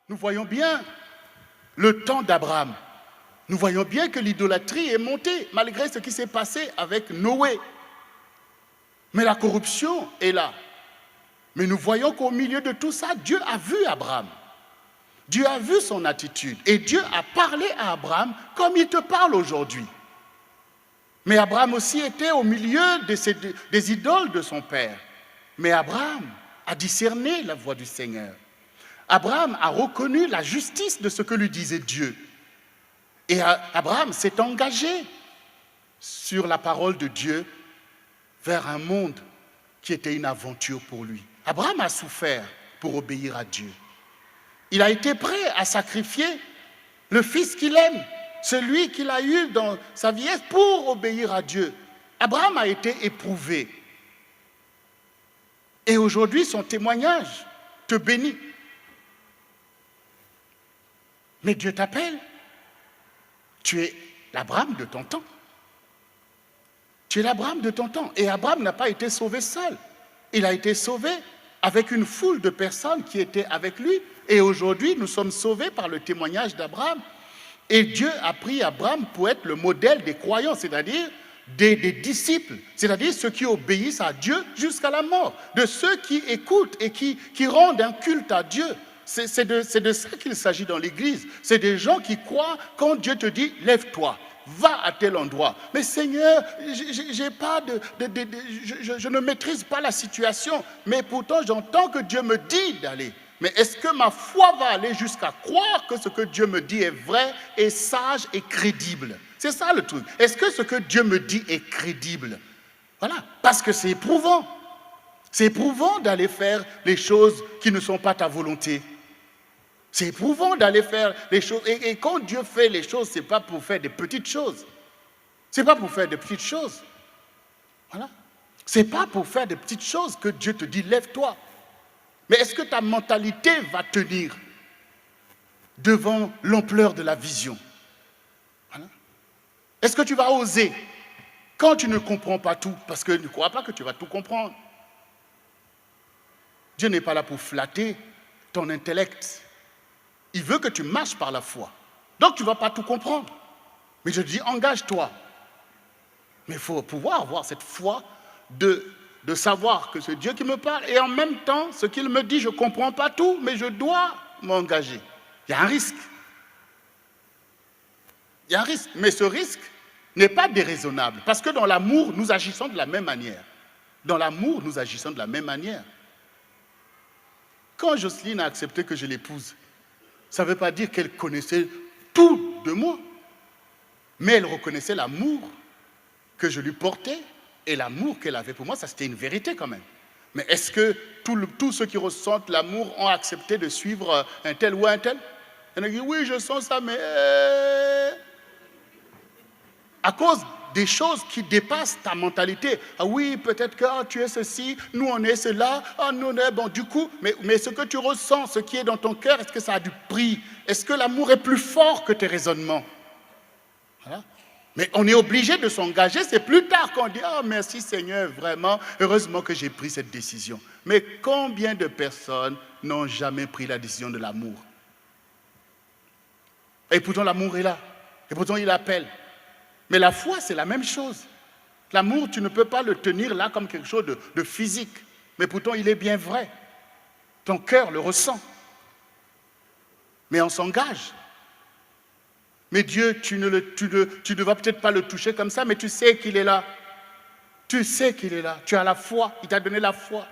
Nous voyons bien le temps d'Abraham. Nous voyons bien que l'idolâtrie est montée, malgré ce qui s'est passé avec Noé. Mais la corruption est là. Mais nous voyons qu'au milieu de tout ça, Dieu a vu Abraham. Dieu a vu son attitude. Et Dieu a parlé à Abraham comme il te parle aujourd'hui. Mais Abraham aussi était au milieu des idoles de son père. Mais Abraham a discerné la voix du Seigneur. Abraham a reconnu la justice de ce que lui disait Dieu. Et Abraham s'est engagé sur la parole de Dieu vers un monde qui était une aventure pour lui. Abraham a souffert pour obéir à Dieu. Il a été prêt à sacrifier le fils qu'il aime, celui qu'il a eu dans sa vieillesse pour obéir à Dieu. Abraham a été éprouvé. Et aujourd'hui, son témoignage te bénit. Mais Dieu t'appelle. Tu es l'Abraham de ton temps. Tu es l'Abraham de ton temps. Et Abraham n'a pas été sauvé seul. Il a été sauvé avec une foule de personnes qui étaient avec lui. Et aujourd'hui, nous sommes sauvés par le témoignage d'Abraham. Et Dieu a pris Abraham pour être le modèle des croyants, c'est-à-dire des disciples, c'est-à-dire ceux qui obéissent à Dieu jusqu'à la mort, de ceux qui écoutent et qui rendent un culte à Dieu. C'est de ça qu'il s'agit dans l'Église. C'est des gens qui croient quand Dieu te dit « lève-toi ». Va à tel endroit. Mais Seigneur, je ne maîtrise pas la situation. Mais pourtant, j'entends que Dieu me dit d'aller. Mais est-ce que ma foi va aller jusqu'à croire que ce que Dieu me dit est vrai, est sage et crédible? C'est ça le truc. Est-ce que ce que Dieu me dit est crédible? Voilà. Parce que c'est éprouvant. C'est éprouvant d'aller faire les choses qui ne sont pas ta volonté. C'est éprouvant d'aller faire les choses. Et quand Dieu fait les choses, ce n'est pas pour faire des petites choses. Ce n'est pas pour faire des petites choses. Voilà. Ce n'est pas pour faire des petites choses que Dieu te dit, lève-toi. Mais est-ce que ta mentalité va tenir devant l'ampleur de la vision? Voilà. Est-ce que tu vas oser quand tu ne comprends pas tout? Parce que ne crois pas que tu vas tout comprendre. Dieu n'est pas là pour flatter ton intellect. Il veut que tu marches par la foi. Donc tu ne vas pas tout comprendre. Mais je te dis, engage-toi. Mais il faut pouvoir avoir cette foi de savoir que c'est Dieu qui me parle. Et en même temps, ce qu'il me dit, je ne comprends pas tout, mais je dois m'engager. Il y a un risque. Il y a un risque. Mais ce risque n'est pas déraisonnable. Parce que dans l'amour, nous agissons de la même manière. Dans l'amour, nous agissons de la même manière. Quand Jocelyne a accepté que je l'épouse, ça ne veut pas dire qu'elle connaissait tout de moi, mais elle reconnaissait l'amour que je lui portais et l'amour qu'elle avait pour moi. Ça, c'était une vérité quand même. Mais est-ce que tous ceux qui ressentent l'amour ont accepté de suivre un tel ou un tel? Il y en a qui disent, oui, je sens ça, mais... À cause des choses qui dépassent ta mentalité. Ah oui, peut-être que tu es ceci, nous on est cela, nous on est... Bon, du coup, mais ce que tu ressens, ce qui est dans ton cœur, est-ce que ça a du prix? Est-ce que l'amour est plus fort que tes raisonnements? Voilà. Mais on est obligé de s'engager, c'est plus tard qu'on dit « Ah, merci Seigneur, vraiment, heureusement que j'ai pris cette décision. » Mais combien de personnes n'ont jamais pris la décision de l'amour? Et pourtant l'amour est là, et pourtant il appelle. Mais la foi, c'est la même chose. L'amour, tu ne peux pas le tenir là comme quelque chose de physique. Mais pourtant, il est bien vrai. Ton cœur le ressent. Mais on s'engage. Mais Dieu, tu ne vas peut-être pas le toucher comme ça, mais tu sais qu'il est là. Tu sais qu'il est là. Tu as la foi. Il t'a donné la foi.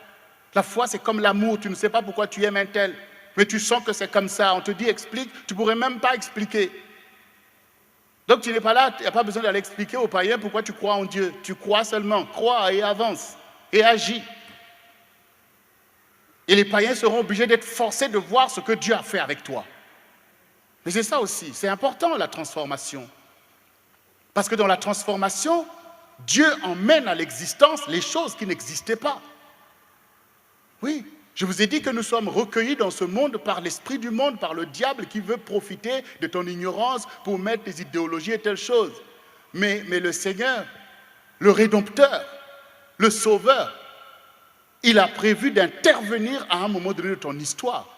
La foi, c'est comme l'amour. Tu ne sais pas pourquoi tu aimes un tel. Mais tu sens que c'est comme ça. On te dit, explique. Tu ne pourrais même pas expliquer. Donc tu n'es pas là, il n'y a pas besoin d'aller expliquer aux païens pourquoi tu crois en Dieu. Tu crois seulement, crois et avance, et agis. Et les païens seront obligés d'être forcés de voir ce que Dieu a fait avec toi. Mais c'est ça aussi, c'est important la transformation. Parce que dans la transformation, Dieu emmène à l'existence les choses qui n'existaient pas. Oui. Je vous ai dit que nous sommes recueillis dans ce monde par l'esprit du monde, par le diable qui veut profiter de ton ignorance pour mettre des idéologies et telles choses. Mais le Seigneur, le Rédempteur, le Sauveur, il a prévu d'intervenir à un moment donné de ton histoire.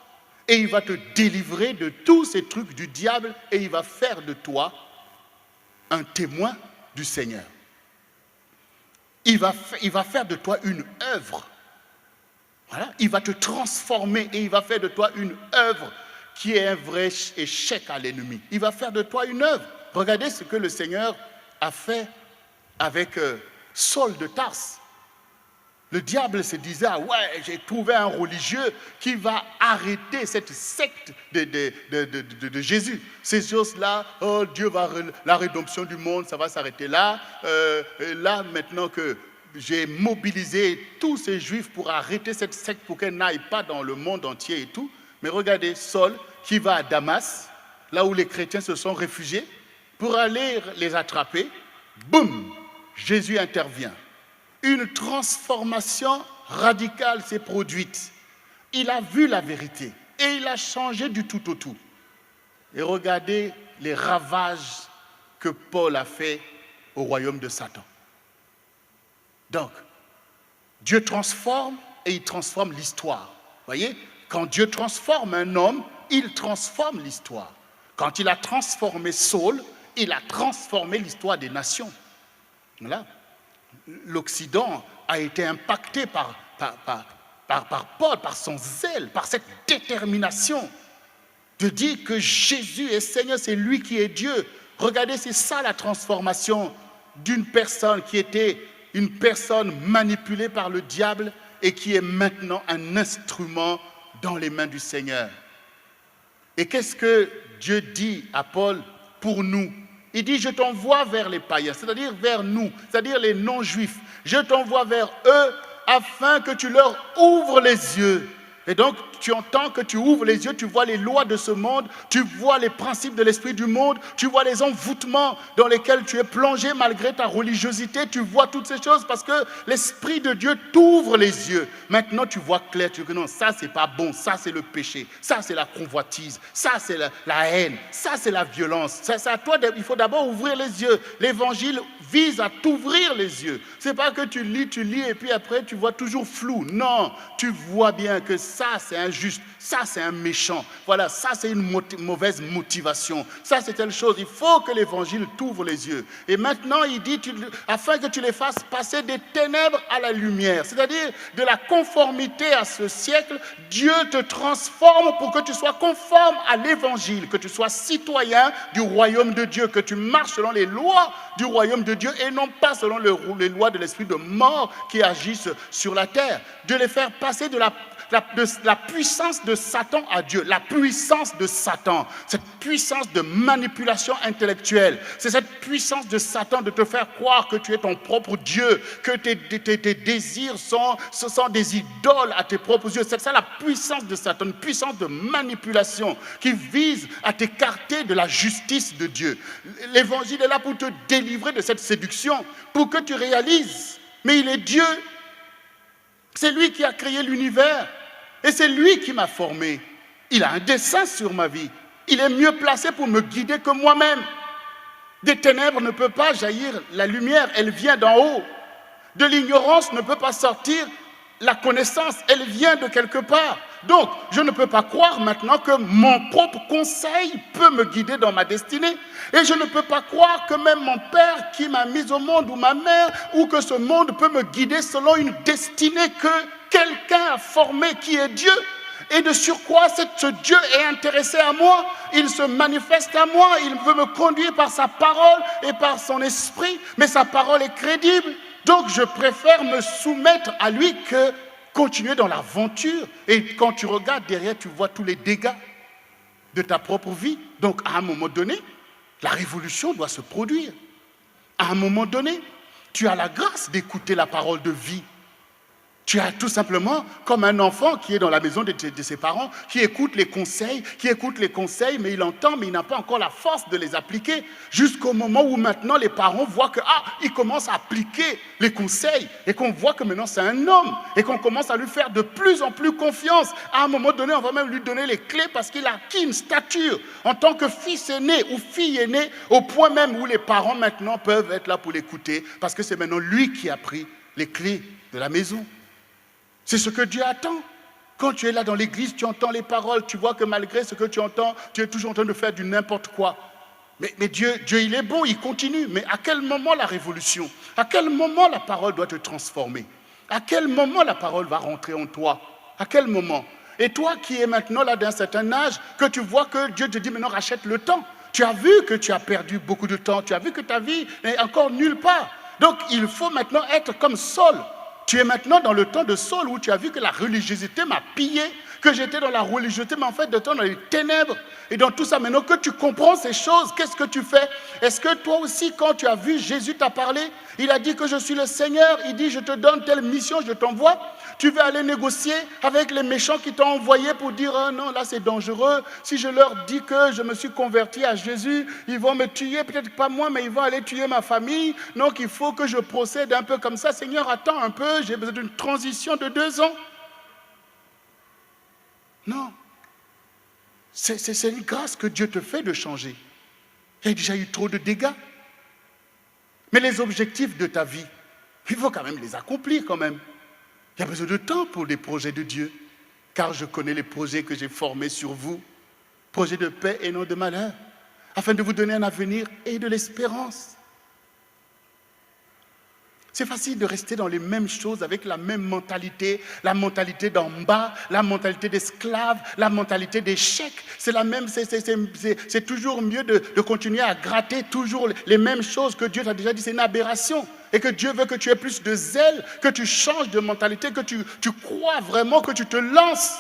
Et il va te délivrer de tous ces trucs du diable et il va faire de toi un témoin du Seigneur. Il va faire de toi une œuvre. Voilà. Il va te transformer et il va faire de toi une œuvre qui est un vrai échec à l'ennemi. Il va faire de toi une œuvre. Regardez ce que le Seigneur a fait avec Saul de Tarse. Le diable se disait, ah ouais, j'ai trouvé un religieux qui va arrêter cette secte de Jésus. Ces choses-là, oh Dieu va, la rédemption du monde, ça va s'arrêter là. Là, maintenant que j'ai mobilisé tous ces juifs pour arrêter cette secte, pour qu'elle n'aille pas dans le monde entier et tout. Mais regardez, Saul qui va à Damas, là où les chrétiens se sont réfugiés, pour aller les attraper, boum, Jésus intervient. Une transformation radicale s'est produite. Il a vu la vérité et il a changé du tout au tout. Et regardez les ravages que Paul a fait au royaume de Satan. Donc, Dieu transforme et il transforme l'histoire. Voyez, quand Dieu transforme un homme, il transforme l'histoire. Quand il a transformé Saul, il a transformé l'histoire des nations. Voilà. L'Occident a été impacté par Paul, par son zèle, par cette détermination de dire que Jésus est Seigneur, c'est lui qui est Dieu. Regardez, c'est ça la transformation d'une personne qui était une personne manipulée par le diable et qui est maintenant un instrument dans les mains du Seigneur. Et qu'est-ce que Dieu dit à Paul pour nous ? Il dit, je t'envoie vers les païens, c'est-à-dire vers nous, c'est-à-dire les non-juifs. Je t'envoie vers eux afin que tu leur ouvres les yeux. Et donc, tu entends que tu ouvres les yeux, tu vois les lois de ce monde, tu vois les principes de l'esprit du monde, tu vois les envoûtements dans lesquels tu es plongé malgré ta religiosité, tu vois toutes ces choses parce que l'esprit de Dieu t'ouvre les yeux. Maintenant, tu vois clair, tu dis que non, ça c'est pas bon, ça c'est le péché, ça c'est la convoitise, ça c'est la haine, ça c'est la violence. C'est à toi, il faut d'abord ouvrir les yeux. L'évangile vise à t'ouvrir les yeux. C'est pas que tu lis et puis après tu vois toujours flou. Non, tu vois bien que ça c'est injuste, ça c'est un méchant, voilà, ça c'est une mauvaise motivation, ça c'est telle chose. Il faut que l'évangile t'ouvre les yeux. Et maintenant il dit, afin que tu les fasses passer des ténèbres à la lumière, c'est-à-dire de la conformité à ce siècle, Dieu te transforme pour que tu sois conforme à l'évangile, que tu sois citoyen du royaume de Dieu, que tu marches selon les lois du royaume de Dieu et non pas selon les lois de l'esprit de mort qui agissent sur la terre. De les faire passer de la puissance de Satan à Dieu, la puissance de Satan, cette puissance de manipulation intellectuelle, c'est cette puissance de Satan de te faire croire que tu es ton propre Dieu, que tes désirs sont des idoles à tes propres yeux. C'est ça la puissance de Satan, une puissance de manipulation qui vise à t'écarter de la justice de Dieu. L'évangile est là pour te délivrer de cette séduction, pour que tu réalises, mais il est Dieu. C'est lui qui a créé l'univers et c'est lui qui m'a formé. Il a un dessein sur ma vie. Il est mieux placé pour me guider que moi-même. Des ténèbres ne peut pas jaillir la lumière, elle vient d'en haut. De l'ignorance ne peut pas sortir la connaissance, elle vient de quelque part. Donc, je ne peux pas croire maintenant que mon propre conseil peut me guider dans ma destinée. Et je ne peux pas croire que même mon père qui m'a mis au monde, ou ma mère, ou que ce monde peut me guider selon une destinée que quelqu'un a formée qui est Dieu. Et de surcroît, ce Dieu est intéressé à moi, il se manifeste à moi, il veut me conduire par sa parole et par son esprit, mais sa parole est crédible. Donc je préfère me soumettre à lui que continuer dans l'aventure. Et quand tu regardes derrière, tu vois tous les dégâts de ta propre vie. Donc à un moment donné, la révolution doit se produire. À un moment donné, tu as la grâce d'écouter la parole de vie. Tu as tout simplement comme un enfant qui est dans la maison de ses parents, qui écoute les conseils, mais il entend, mais il n'a pas encore la force de les appliquer, jusqu'au moment où maintenant les parents voient que, il commence à appliquer les conseils, et qu'on voit que maintenant c'est un homme, et qu'on commence à lui faire de plus en plus confiance. À un moment donné, on va même lui donner les clés parce qu'il a acquis une stature en tant que fils aîné ou fille aînée, au point même où les parents maintenant peuvent être là pour l'écouter, parce que c'est maintenant lui qui a pris les clés de la maison. C'est ce que Dieu attend. Quand tu es là dans l'église, tu entends les paroles, tu vois que malgré ce que tu entends, tu es toujours en train de faire du n'importe quoi. Mais Dieu, il est bon, il continue. Mais à quel moment la révolution? À quel moment la parole doit te transformer? À quel moment la parole va rentrer en toi? À quel moment? Et toi qui es maintenant là d'un certain âge, que tu vois que Dieu te dit maintenant rachète le temps. Tu as vu que tu as perdu beaucoup de temps, tu as vu que ta vie n'est encore nulle part. Donc il faut maintenant être comme Saul. Tu es maintenant dans le temps de Saul où tu as vu que la religiosité m'a pillé, que j'étais dans la religiosité, mais en fait de temps dans les ténèbres. Et dans tout ça, maintenant que tu comprends ces choses, qu'est-ce que tu fais? Est-ce que toi aussi, quand tu as vu Jésus t'a parlé, il a dit que je suis le Seigneur, il dit je te donne telle mission, je t'envoie. Tu vas aller négocier avec les méchants qui t'ont envoyé pour dire oh non, là c'est dangereux. Si je leur dis que je me suis converti à Jésus, ils vont me tuer, peut-être pas moi, mais ils vont aller tuer ma famille. Donc il faut que je procède un peu comme ça. Seigneur, attends un peu, j'ai besoin d'une transition de 2 ans. Non. C'est une grâce que Dieu te fait de changer. Il y a déjà eu trop de dégâts. Mais les objectifs de ta vie, il faut quand même les accomplir quand même. Il y a besoin de temps pour les projets de Dieu. Car je connais les projets que j'ai formés sur vous. Projets de paix et non de malheur. Afin de vous donner un avenir et de l'espérance. C'est facile de rester dans les mêmes choses avec la même mentalité, la mentalité d'en bas, la mentalité d'esclave, la mentalité d'échec. C'est la même, c'est toujours mieux de continuer à gratter toujours les mêmes choses que Dieu t'a déjà dit, c'est une aberration. Et que Dieu veut que tu aies plus de zèle, que tu changes de mentalité, que tu crois vraiment, que tu te lances.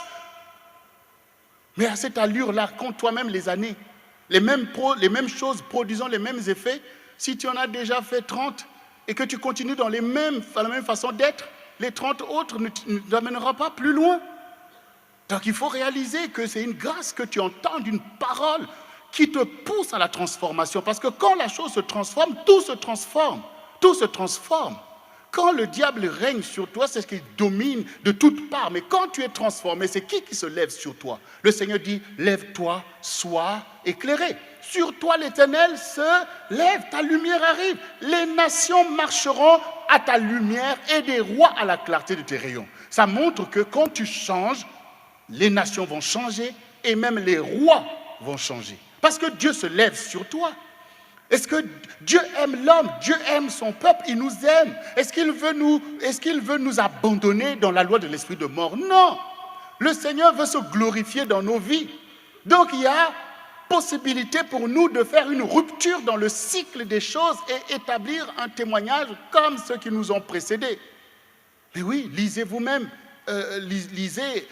Mais à cette allure-là, compte toi-même les années, les mêmes choses produisant les mêmes effets, si tu en as déjà fait 30, et que tu continues dans la même façon d'être, les 30 autres ne t'amèneront pas plus loin. Donc il faut réaliser que c'est une grâce que tu entends d'une parole qui te pousse à la transformation. Parce que quand la chose se transforme, tout se transforme. Tout se transforme. Quand le diable règne sur toi, c'est ce qui domine de toutes parts. Mais quand tu es transformé, c'est qui se lève sur toi? Le Seigneur dit, lève-toi, sois éclairé. Sur toi, l'Éternel se lève, ta lumière arrive. Les nations marcheront à ta lumière et des rois à la clarté de tes rayons. Ça montre que quand tu changes, les nations vont changer et même les rois vont changer. Parce que Dieu se lève sur toi. Est-ce que Dieu aime l'homme? Dieu aime son peuple, il nous aime. Est-ce qu'il veut nous abandonner dans la loi de l'esprit de mort? Non. Le Seigneur veut se glorifier dans nos vies. Donc il y a possibilité pour nous de faire une rupture dans le cycle des choses et établir un témoignage comme ceux qui nous ont précédés. Mais oui, lisez vous-même, lisez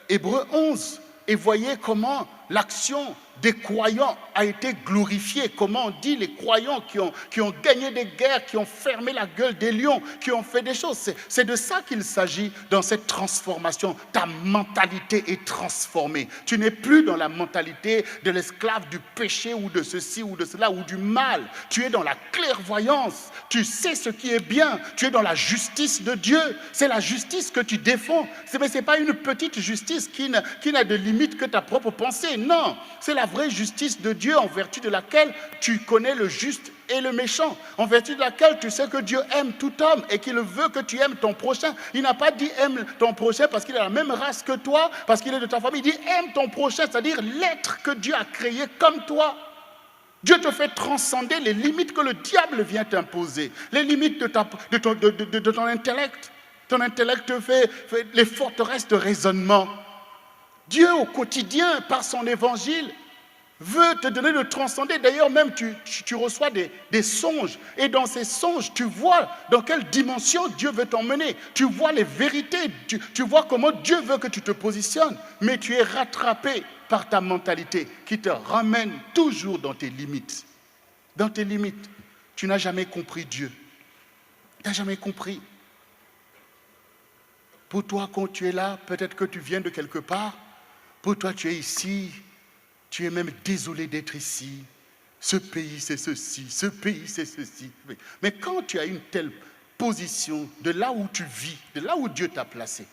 Hébreux 11 et voyez comment l'action des croyants a été glorifiée. Comment on dit les croyants qui ont gagné des guerres, qui ont fermé la gueule des lions, qui ont fait des choses. C'est de ça qu'il s'agit dans cette transformation. Ta mentalité est transformée. Tu n'es plus dans la mentalité de l'esclave du péché ou de ceci ou de cela ou du mal. Tu es dans la clairvoyance. Tu sais ce qui est bien. Tu es dans la justice de Dieu. C'est la justice que tu défends. Mais ce n'est pas une petite justice qui n'a de limite que ta propre pensée. Non, c'est la vraie justice de Dieu en vertu de laquelle tu connais le juste et le méchant, en vertu de laquelle tu sais que Dieu aime tout homme et qu'il veut que tu aimes ton prochain. Il n'a pas dit aime ton prochain parce qu'il a la même race que toi, parce qu'il est de ta famille. Il dit aime ton prochain, c'est-à-dire l'être que Dieu a créé comme toi. Dieu te fait transcender les limites que le diable vient t'imposer, les limites de ton intellect. Ton intellect fait les forteresses de raisonnement. Dieu, au quotidien, par son évangile, veut te donner de transcender. D'ailleurs, même tu reçois des songes. Et dans ces songes, tu vois dans quelle dimension Dieu veut t'emmener. Tu vois les vérités. Tu vois comment Dieu veut que tu te positionnes. Mais tu es rattrapé par ta mentalité qui te ramène toujours dans tes limites. Dans tes limites. Tu n'as jamais compris Dieu. Tu n'as jamais compris. Pour toi, quand tu es là, peut-être que tu viens de quelque part. Pour toi, tu es ici, tu es même désolé d'être ici. Ce pays, c'est ceci, ce pays, c'est ceci. Mais quand tu as une telle position de là où tu vis, de là où Dieu t'a placé,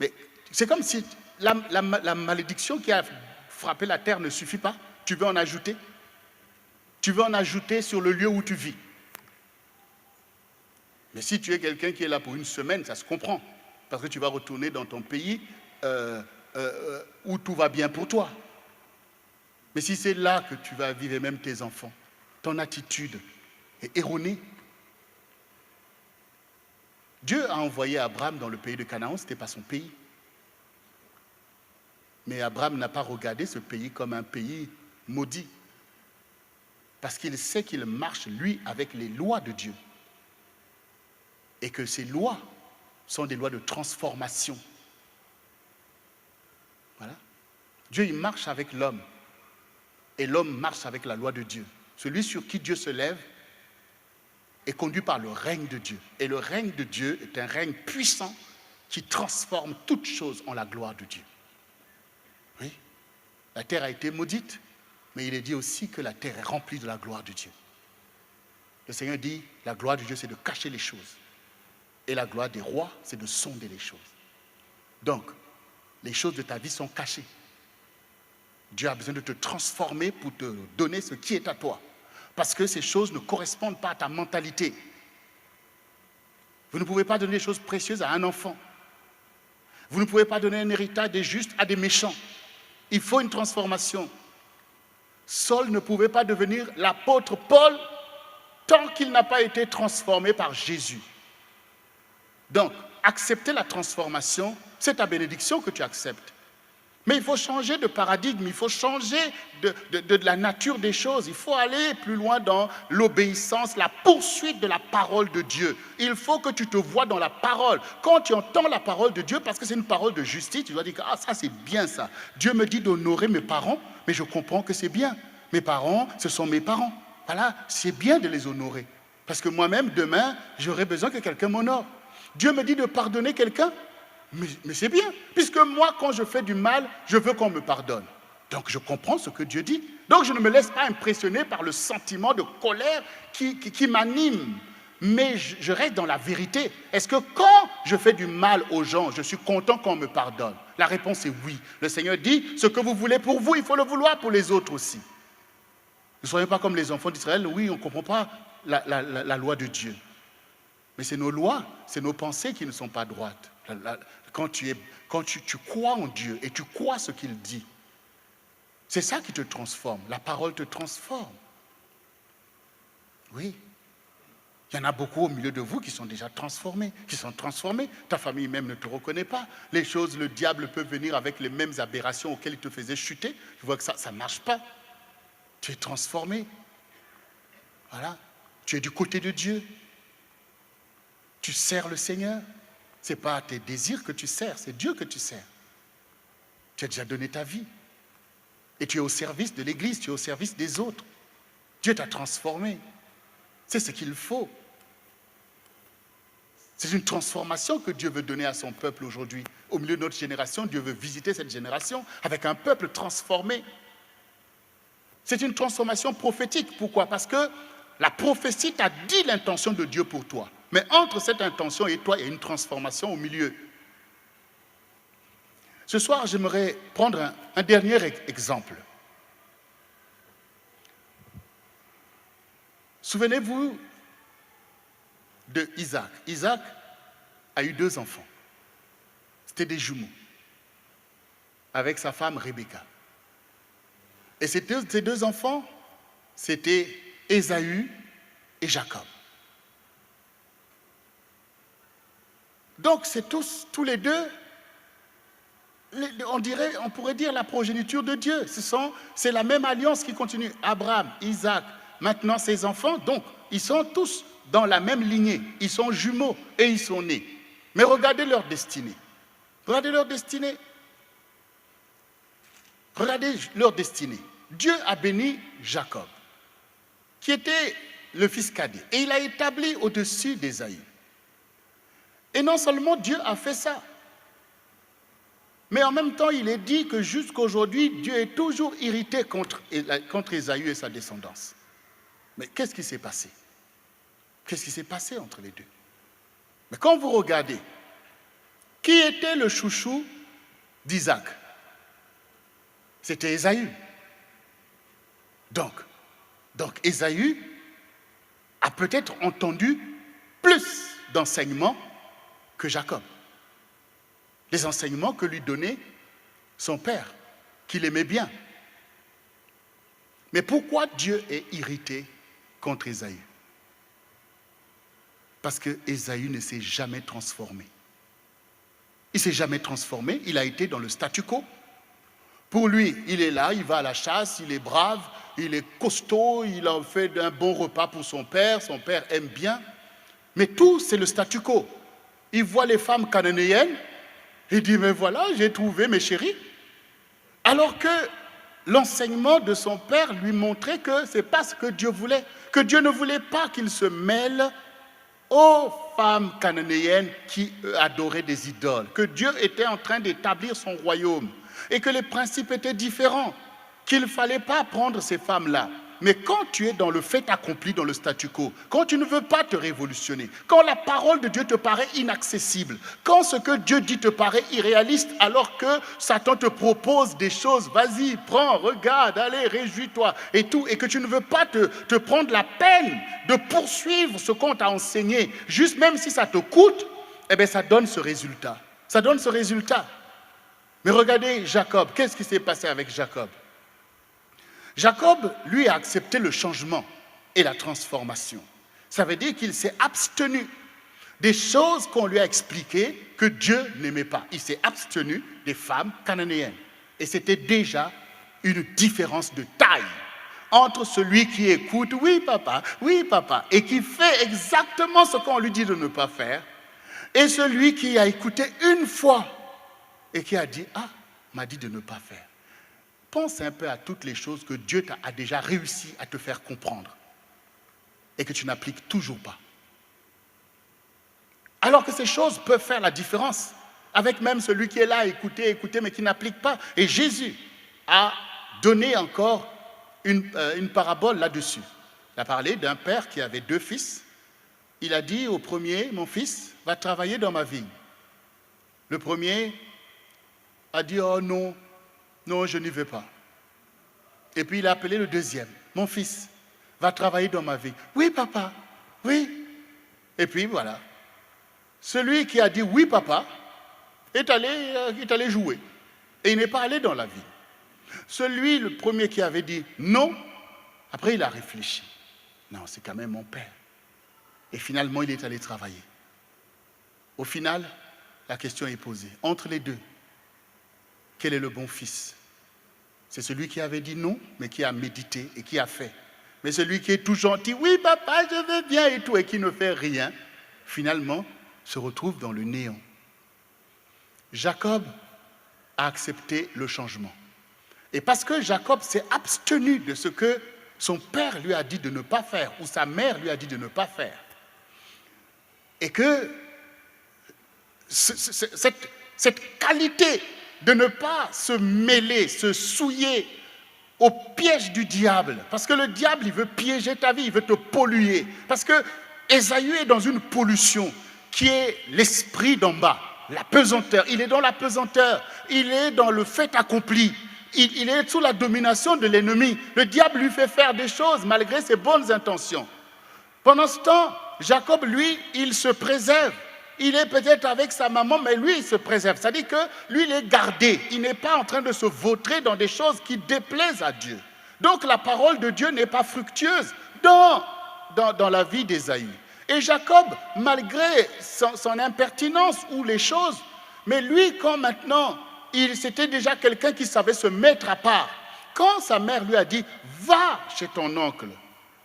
mais c'est comme si la malédiction qui a frappé la terre ne suffit pas. Tu veux en ajouter? Tu veux en ajouter sur le lieu où tu vis. Mais si tu es quelqu'un qui est là pour une semaine, ça se comprend. Parce que tu vas retourner dans ton pays où tout va bien pour toi. Mais si c'est là que tu vas vivre, et même tes enfants, ton attitude est erronée. Dieu a envoyé Abraham dans le pays de Canaan, ce n'était pas son pays. Mais Abraham n'a pas regardé ce pays comme un pays maudit. Parce qu'il sait qu'il marche, lui, avec les lois de Dieu. Et que ces lois sont des lois de transformation. Voilà. Dieu, il marche avec l'homme. Et l'homme marche avec la loi de Dieu. Celui sur qui Dieu se lève est conduit par le règne de Dieu. Et le règne de Dieu est un règne puissant qui transforme toutes choses en la gloire de Dieu. Oui, la terre a été maudite, mais il est dit aussi que la terre est remplie de la gloire de Dieu. Le Seigneur dit, la gloire de Dieu, c'est de cacher les choses. Et la gloire des rois, c'est de sonder les choses. Donc, les choses de ta vie sont cachées. Dieu a besoin de te transformer pour te donner ce qui est à toi. Parce que ces choses ne correspondent pas à ta mentalité. Vous ne pouvez pas donner des choses précieuses à un enfant. Vous ne pouvez pas donner un héritage des justes à des méchants. Il faut une transformation. Saul ne pouvait pas devenir l'apôtre Paul tant qu'il n'a pas été transformé par Jésus. Donc, accepter la transformation, c'est ta bénédiction que tu acceptes. Mais il faut changer de paradigme, il faut changer de la nature des choses. Il faut aller plus loin dans l'obéissance, la poursuite de la parole de Dieu. Il faut que tu te vois dans la parole. Quand tu entends la parole de Dieu, parce que c'est une parole de justice, tu dois dire, ah ça c'est bien ça. Dieu me dit d'honorer mes parents, mais je comprends que c'est bien. Mes parents, ce sont mes parents. Voilà, c'est bien de les honorer. Parce que moi-même, demain, j'aurai besoin que quelqu'un m'honore. Dieu me dit de pardonner quelqu'un, mais c'est bien, puisque moi, quand je fais du mal, je veux qu'on me pardonne. Donc, je comprends ce que Dieu dit. Donc, je ne me laisse pas impressionner par le sentiment de colère qui m'anime. Mais je reste dans la vérité. Est-ce que quand je fais du mal aux gens, je suis content qu'on me pardonne? La réponse est oui. Le Seigneur dit, ce que vous voulez pour vous, il faut le vouloir pour les autres aussi. Ne soyez pas comme les enfants d'Israël. Oui, on ne comprend pas la loi de Dieu. Mais c'est nos lois, c'est nos pensées qui ne sont pas droites. Quand tu crois en Dieu et tu crois ce qu'il dit, c'est ça qui te transforme. La parole te transforme. Oui. Il y en a beaucoup au milieu de vous qui sont déjà transformés, qui sont transformés. Ta famille même ne te reconnaît pas. Les choses, le diable peut venir avec les mêmes aberrations auxquelles il te faisait chuter. Tu vois que ça ne marche pas. Tu es transformé. Voilà. Tu es du côté de Dieu. Tu sers le Seigneur. Ce n'est pas tes désirs que tu sers, c'est Dieu que tu sers. Tu as déjà donné ta vie. Et tu es au service de l'Église, tu es au service des autres. Dieu t'a transformé. C'est ce qu'il faut. C'est une transformation que Dieu veut donner à son peuple aujourd'hui. Au milieu de notre génération, Dieu veut visiter cette génération avec un peuple transformé. C'est une transformation prophétique. Pourquoi? Parce que la prophétie t'a dit l'intention de Dieu pour toi. Mais entre cette intention et toi, il y a une transformation au milieu. Ce soir, j'aimerais prendre un dernier exemple. Souvenez-vous de Isaac. Isaac a eu 2 enfants. C'était des jumeaux. Avec sa femme Rebecca. Et ces deux enfants, c'était Ésaü et Jacob. Donc, c'est tous les deux, on pourrait dire la progéniture de Dieu. C'est la même alliance qui continue. Abraham, Isaac, maintenant ses enfants. Donc, ils sont tous dans la même lignée. Ils sont jumeaux et ils sont nés. Mais regardez leur destinée. Regardez leur destinée. Regardez leur destinée. Dieu a béni Jacob, qui était le fils cadet. Et il a établi au-dessus d'Ésaü. Et non seulement Dieu a fait ça, mais en même temps, il est dit que jusqu'aujourd'hui, Dieu est toujours irrité contre Ésaü et sa descendance. Mais qu'est-ce qui s'est passé? Qu'est-ce qui s'est passé entre les deux? Mais quand vous regardez, qui était le chouchou d'Isaac? C'était Ésaü. Donc Ésaü a peut-être entendu plus d'enseignements que Jacob. les enseignements que lui donnait son père, qu'il aimait bien. Mais pourquoi Dieu est irrité contre Ésaü? Parce que Ésaü ne s'est jamais transformé. Il ne s'est jamais transformé, il a été dans le statu quo. Pour lui, il est là, il va à la chasse, il est brave, il est costaud, il a fait un bon repas pour son père aime bien. Mais tout, c'est le statu quo. Il voit les femmes cananéennes, il dit, mais voilà, j'ai trouvé mes chéris. Alors que l'enseignement de son père lui montrait que ce n'est pas ce que Dieu voulait, que Dieu ne voulait pas qu'il se mêle aux femmes cananéennes qui adoraient des idoles, que Dieu était en train d'établir son royaume et que les principes étaient différents, qu'il ne fallait pas prendre ces femmes-là. Mais quand tu es dans le fait accompli, dans le statu quo, quand tu ne veux pas te révolutionner, quand la parole de Dieu te paraît inaccessible, quand ce que Dieu dit te paraît irréaliste, alors que Satan te propose des choses, vas-y, prends, regarde, allez, réjouis-toi, et tout, et que tu ne veux pas te prendre la peine de poursuivre ce qu'on t'a enseigné, juste même si ça te coûte, eh bien ça donne ce résultat. Ça donne ce résultat. Mais regardez Jacob, qu'est-ce qui s'est passé avec Jacob? Jacob, lui, a accepté le changement et la transformation. Ça veut dire qu'il s'est abstenu des choses qu'on lui a expliquées que Dieu n'aimait pas. Il s'est abstenu des femmes cananéennes. Et c'était déjà une différence de taille entre celui qui écoute « oui papa » et qui fait exactement ce qu'on lui dit de ne pas faire, et celui qui a écouté une fois et qui a dit « ah, m'a dit de ne pas faire ». Pense un peu à toutes les choses que Dieu a déjà réussi à te faire comprendre et que tu n'appliques toujours pas. Alors que ces choses peuvent faire la différence avec même celui qui est là, écouter, mais qui n'applique pas. Et Jésus a donné encore une parabole là-dessus. Il a parlé d'un père qui avait 2 fils. Il a dit au premier, mon fils va travailler dans ma vigne. Le premier a dit, oh non, je n'y vais pas. Et puis il a appelé le deuxième. Mon fils va travailler dans ma vie. Oui, papa, oui. Et puis voilà. Celui qui a dit oui, papa, est allé jouer. Et il n'est pas allé dans la vie. Le premier qui avait dit non, après il a réfléchi. Non, c'est quand même mon père. Et finalement, il est allé travailler. Au final, la question est posée. Entre les deux, quel est le bon fils? C'est celui qui avait dit non, mais qui a médité et qui a fait. Mais celui qui est tout gentil, oui papa, je veux bien et tout, et qui ne fait rien, finalement, se retrouve dans le néant. Jacob a accepté le changement. Et parce que Jacob s'est abstenu de ce que son père lui a dit de ne pas faire, ou sa mère lui a dit de ne pas faire, et que cette qualité de ne pas se mêler, se souiller au piège du diable. Parce que le diable, il veut piéger ta vie, il veut te polluer. Parce que Ésaü est dans une pollution qui est l'esprit d'en bas, la pesanteur. Il est dans la pesanteur, il est dans le fait accompli. Il est sous la domination de l'ennemi. Le diable lui fait faire des choses malgré ses bonnes intentions. Pendant ce temps, Jacob, lui, il se préserve. Il est peut-être avec sa maman, mais lui, il se préserve. C'est-à-dire que lui, il est gardé. Il n'est pas en train de se vautrer dans des choses qui déplaisent à Dieu. Donc, la parole de Dieu n'est pas fructueuse dans la vie d'Ésaü. Et Jacob, malgré son impertinence ou les choses, mais lui, quand maintenant, c'était déjà quelqu'un qui savait se mettre à part. Quand sa mère lui a dit, va chez ton oncle,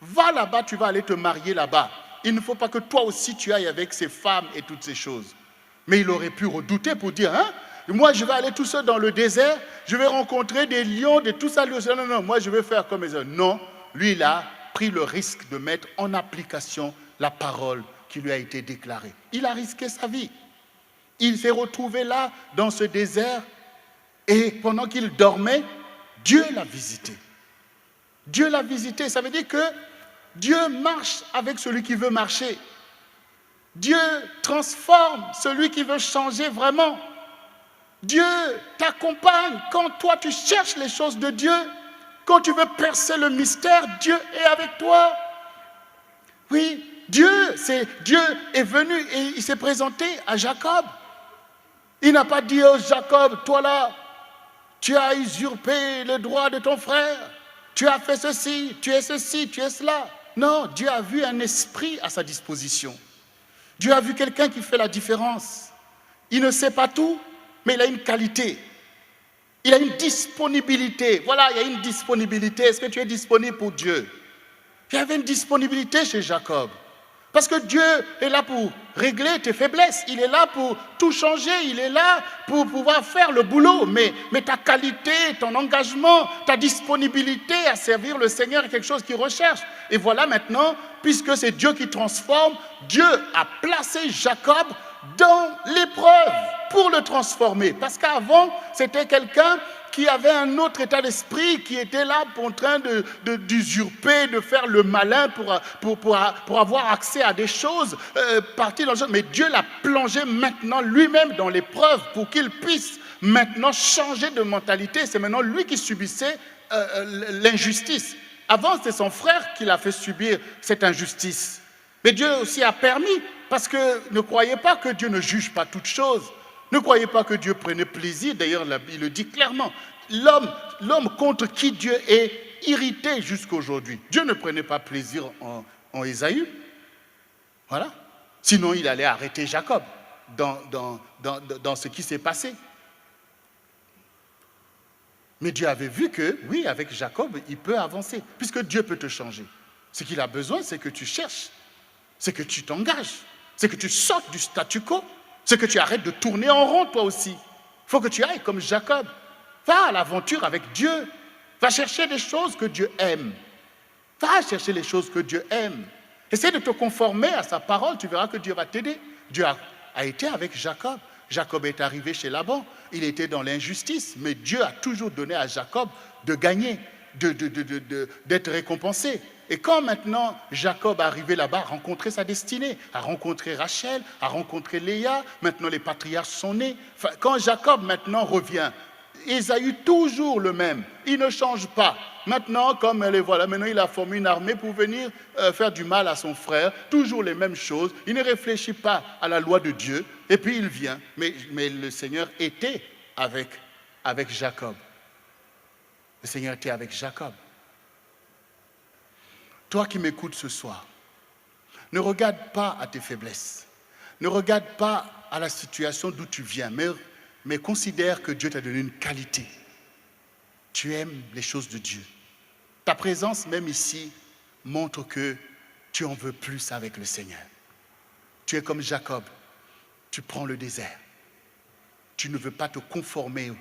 va là-bas, tu vas aller te marier là-bas. Il ne faut pas que toi aussi tu ailles avec ces femmes et toutes ces choses. Mais il aurait pu redouter pour dire, moi je vais aller tout seul dans le désert, je vais rencontrer des lions, de tout ça. Non, moi je vais faire comme les autres. Non, lui il a pris le risque de mettre en application la parole qui lui a été déclarée. Il a risqué sa vie. Il s'est retrouvé là, dans ce désert, et pendant qu'il dormait, Dieu l'a visité. Dieu l'a visité, ça veut dire que Dieu marche avec celui qui veut marcher. Dieu transforme celui qui veut changer vraiment. Dieu t'accompagne quand toi tu cherches les choses de Dieu. Quand tu veux percer le mystère, Dieu est avec toi. Oui, Dieu est venu et il s'est présenté à Jacob. Il n'a pas dit, oh Jacob, toi là, tu as usurpé le droit de ton frère, tu as fait ceci, tu es cela. Non, Dieu a vu un esprit à sa disposition. Dieu a vu quelqu'un qui fait la différence. Il ne sait pas tout, mais il a une qualité. Il a une disponibilité. Voilà, il y a une disponibilité. Est-ce que tu es disponible pour Dieu? Il y avait une disponibilité chez Jacob. Parce que Dieu est là pour régler tes faiblesses. Il est là pour tout changer. Il est là pour pouvoir faire le boulot. Mais ta qualité, ton engagement, ta disponibilité à servir le Seigneur est quelque chose qu'il recherche. Et voilà maintenant, puisque c'est Dieu qui transforme, Dieu a placé Jacob dans l'épreuve pour le transformer. Parce qu'avant, c'était quelqu'un qui avait un autre état d'esprit, qui était là en train d'usurper, de faire le malin pour avoir accès à des choses, partir dans le jeu. Mais Dieu l'a plongé maintenant lui-même dans l'épreuve pour qu'il puisse maintenant changer de mentalité. C'est maintenant lui qui subissait l'injustice. Avant, c'est son frère qui l'a fait subir cette injustice. Mais Dieu aussi a permis, parce que ne croyez pas que Dieu ne juge pas toutes choses. Ne croyez pas que Dieu prenait plaisir, d'ailleurs il le dit clairement. L'homme contre qui Dieu est irrité jusqu'aujourd'hui. Dieu ne prenait pas plaisir en Ésaü. Voilà. Sinon il allait arrêter Jacob dans ce qui s'est passé. Mais Dieu avait vu que, oui, avec Jacob, il peut avancer, puisque Dieu peut te changer. Ce qu'il a besoin, c'est que tu cherches, c'est que tu t'engages, c'est que tu sortes du statu quo, c'est que tu arrêtes de tourner en rond toi aussi. Il faut que tu ailles comme Jacob. Va à l'aventure avec Dieu. Va chercher des choses que Dieu aime. Va chercher les choses que Dieu aime. Essaie de te conformer à sa parole, tu verras que Dieu va t'aider. Dieu a été avec Jacob. Jacob est arrivé chez Laban. Il était dans l'injustice, mais Dieu a toujours donné à Jacob de gagner, d'être récompensé. Et quand maintenant Jacob est arrivé là-bas, a rencontré sa destinée, a rencontré Rachel, a rencontré Léa, maintenant les patriarches sont nés. Enfin, quand Jacob maintenant revient, Ésaü toujours le même, il ne change pas. Maintenant, comme elle est, voilà, maintenant il a formé une armée pour venir faire du mal à son frère, toujours les mêmes choses, il ne réfléchit pas à la loi de Dieu, et puis il vient. Mais le Seigneur était avec Jacob. Le Seigneur était avec Jacob. Toi qui m'écoutes ce soir, ne regarde pas à tes faiblesses, ne regarde pas à la situation d'où tu viens, mais considère que Dieu t'a donné une qualité. Tu aimes les choses de Dieu. Ta présence même ici montre que tu en veux plus avec le Seigneur. Tu es comme Jacob, tu prends le désert. Tu ne veux pas te conformer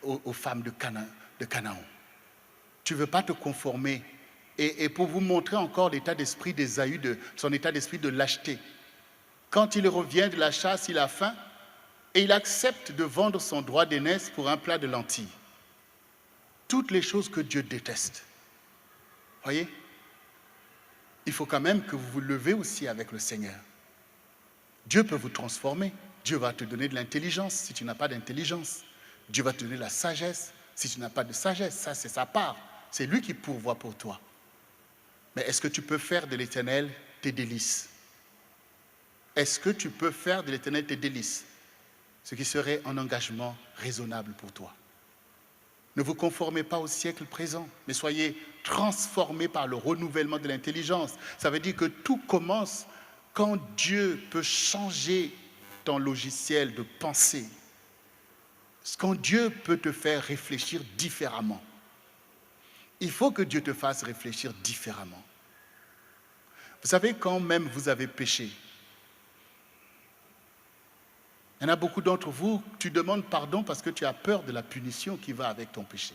aux femmes de Canaan. Tu ne veux pas te conformer. Et pour vous montrer encore l'état d'esprit d'Ésaü, son état d'esprit de lâcheté. Quand il revient de la chasse, il a faim et il accepte de vendre son droit d'aînesse pour un plat de lentilles. Toutes les choses que Dieu déteste. Voyez? Il faut quand même que vous vous levez aussi avec le Seigneur. Dieu peut vous transformer. Dieu va te donner de l'intelligence si tu n'as pas d'intelligence. Dieu va te donner la sagesse si tu n'as pas de sagesse. Ça, c'est sa part. C'est lui qui pourvoit pour toi. Mais est-ce que tu peux faire de l'Éternel tes délices? Est-ce que tu peux faire de l'Éternel tes délices? Ce qui serait un engagement raisonnable pour toi. Ne vous conformez pas au siècle présent, mais soyez transformés par le renouvellement de l'intelligence. Ça veut dire que tout commence quand Dieu peut changer ton logiciel de pensée. Quand Dieu peut te faire réfléchir différemment. Il faut que Dieu te fasse réfléchir différemment. Vous savez, quand même vous avez péché, il y en a beaucoup d'entre vous, tu demandes pardon parce que tu as peur de la punition qui va avec ton péché.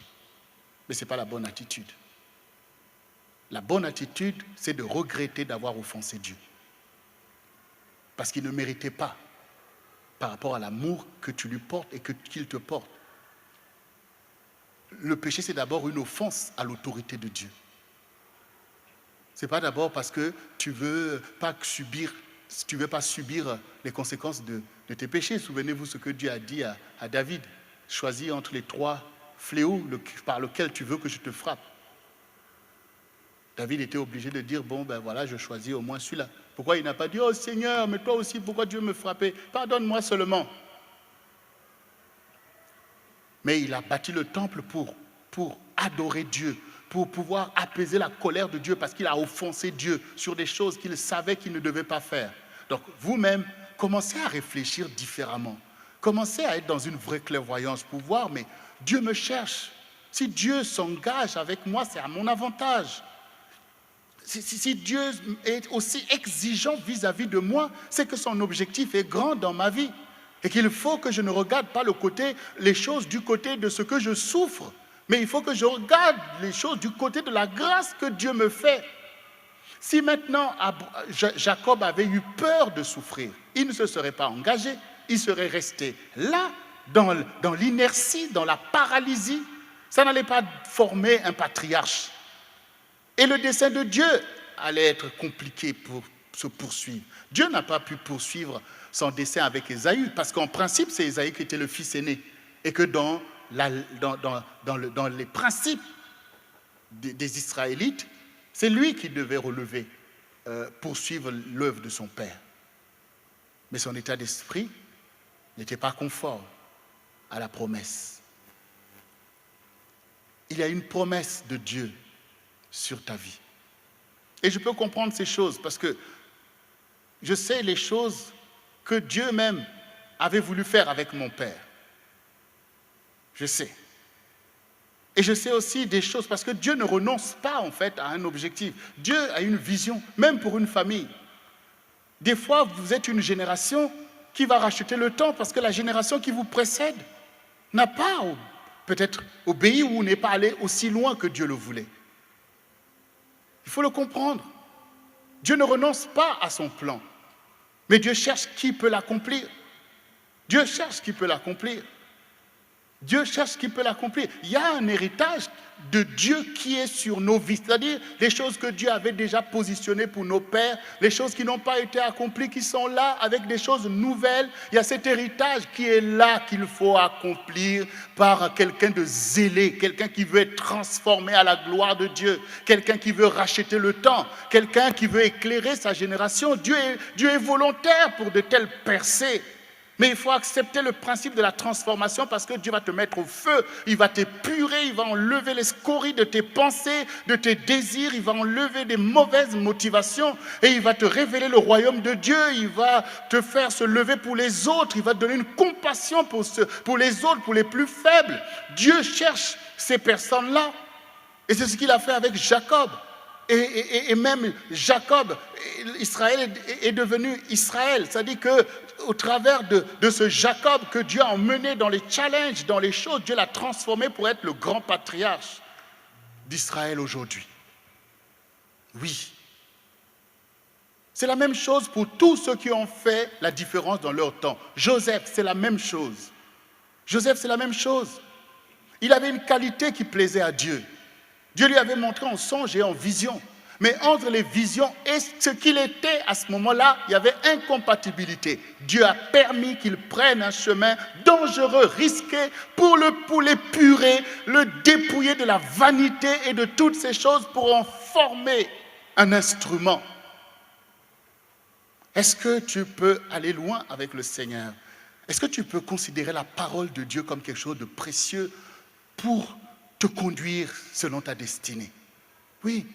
Mais ce n'est pas la bonne attitude. La bonne attitude, c'est de regretter d'avoir offensé Dieu. Parce qu'il ne méritait pas par rapport à l'amour que tu lui portes et qu'il te porte. Le péché, c'est d'abord une offense à l'autorité de Dieu. Ce n'est pas d'abord parce que tu ne veux pas subir les conséquences de tes péchés. Souvenez-vous ce que Dieu a dit à David. Choisis entre les 3 fléaux par lesquels tu veux que je te frappe. David était obligé de dire, bon ben voilà, je choisis au moins celui-là. Pourquoi il n'a pas dit, oh Seigneur, mais toi aussi, pourquoi Dieu me frappait? Pardonne-moi seulement. Mais il a bâti le temple pour adorer Dieu, pour pouvoir apaiser la colère de Dieu, parce qu'il a offensé Dieu sur des choses qu'il savait qu'il ne devait pas faire. Donc vous-même, commencez à réfléchir différemment. Commencez à être dans une vraie clairvoyance pour voir, mais Dieu me cherche. Si Dieu s'engage avec moi, c'est à mon avantage. Si Dieu est aussi exigeant vis-à-vis de moi, c'est que son objectif est grand dans ma vie. Et qu'il faut que je ne regarde pas les choses du côté de ce que je souffre, mais il faut que je regarde les choses du côté de la grâce que Dieu me fait. Si maintenant Jacob avait eu peur de souffrir, il ne se serait pas engagé, il serait resté là, dans l'inertie, dans la paralysie. Ça n'allait pas former un patriarche. Et le dessein de Dieu allait être compliqué pour se poursuivre. Dieu n'a pas pu poursuivre son dessein avec Ésaü, parce qu'en principe, c'est Ésaü qui était le fils aîné. Et que dans les principes des Israélites, c'est lui qui devait relever, poursuivre l'œuvre de son père. Mais son état d'esprit n'était pas conforme à la promesse. Il y a une promesse de Dieu sur ta vie. Et je peux comprendre ces choses parce que je sais les choses que Dieu même avait voulu faire avec mon père. Je sais. Et je sais aussi des choses parce que Dieu ne renonce pas en fait à un objectif. Dieu a une vision, même pour une famille. Des fois, vous êtes une génération qui va racheter le temps parce que la génération qui vous précède n'a pas peut-être obéi ou n'est pas allée aussi loin que Dieu le voulait. Il faut le comprendre. Dieu ne renonce pas à son plan. Mais Dieu cherche qui peut l'accomplir. Dieu cherche qui peut l'accomplir. Dieu cherche qui peut l'accomplir. Il y a un héritage de Dieu qui est sur nos vies. C'est-à-dire les choses que Dieu avait déjà positionnées pour nos pères, les choses qui n'ont pas été accomplies, qui sont là avec des choses nouvelles. Il y a cet héritage qui est là qu'il faut accomplir par quelqu'un de zélé, quelqu'un qui veut être transformé à la gloire de Dieu, quelqu'un qui veut racheter le temps, quelqu'un qui veut éclairer sa génération. Dieu est volontaire pour de telles percées. Mais il faut accepter le principe de la transformation parce que Dieu va te mettre au feu, il va t'épurer, il va enlever les scories de tes pensées, de tes désirs, il va enlever des mauvaises motivations et il va te révéler le royaume de Dieu, il va te faire se lever pour les autres, il va te donner une compassion pour les autres, pour les plus faibles. Dieu cherche ces personnes-là et c'est ce qu'il a fait avec Jacob. Et même Jacob, Israël est devenu Israël. C'est-à-dire qu'au travers de ce Jacob que Dieu a emmené dans les challenges, dans les choses, Dieu l'a transformé pour être le grand patriarche d'Israël aujourd'hui. Oui. C'est la même chose pour tous ceux qui ont fait la différence dans leur temps. Joseph, c'est la même chose. Joseph, c'est la même chose. Il avait une qualité qui plaisait à Dieu. Dieu lui avait montré en songe et en vision. Mais entre les visions et ce qu'il était à ce moment-là, il y avait incompatibilité. Dieu a permis qu'il prenne un chemin dangereux, risqué, pour l'épurer, le dépouiller de la vanité et de toutes ces choses pour en former un instrument. Est-ce que tu peux aller loin avec le Seigneur? Est-ce que tu peux considérer la parole de Dieu comme quelque chose de précieux pour te conduire selon ta destinée? Oui,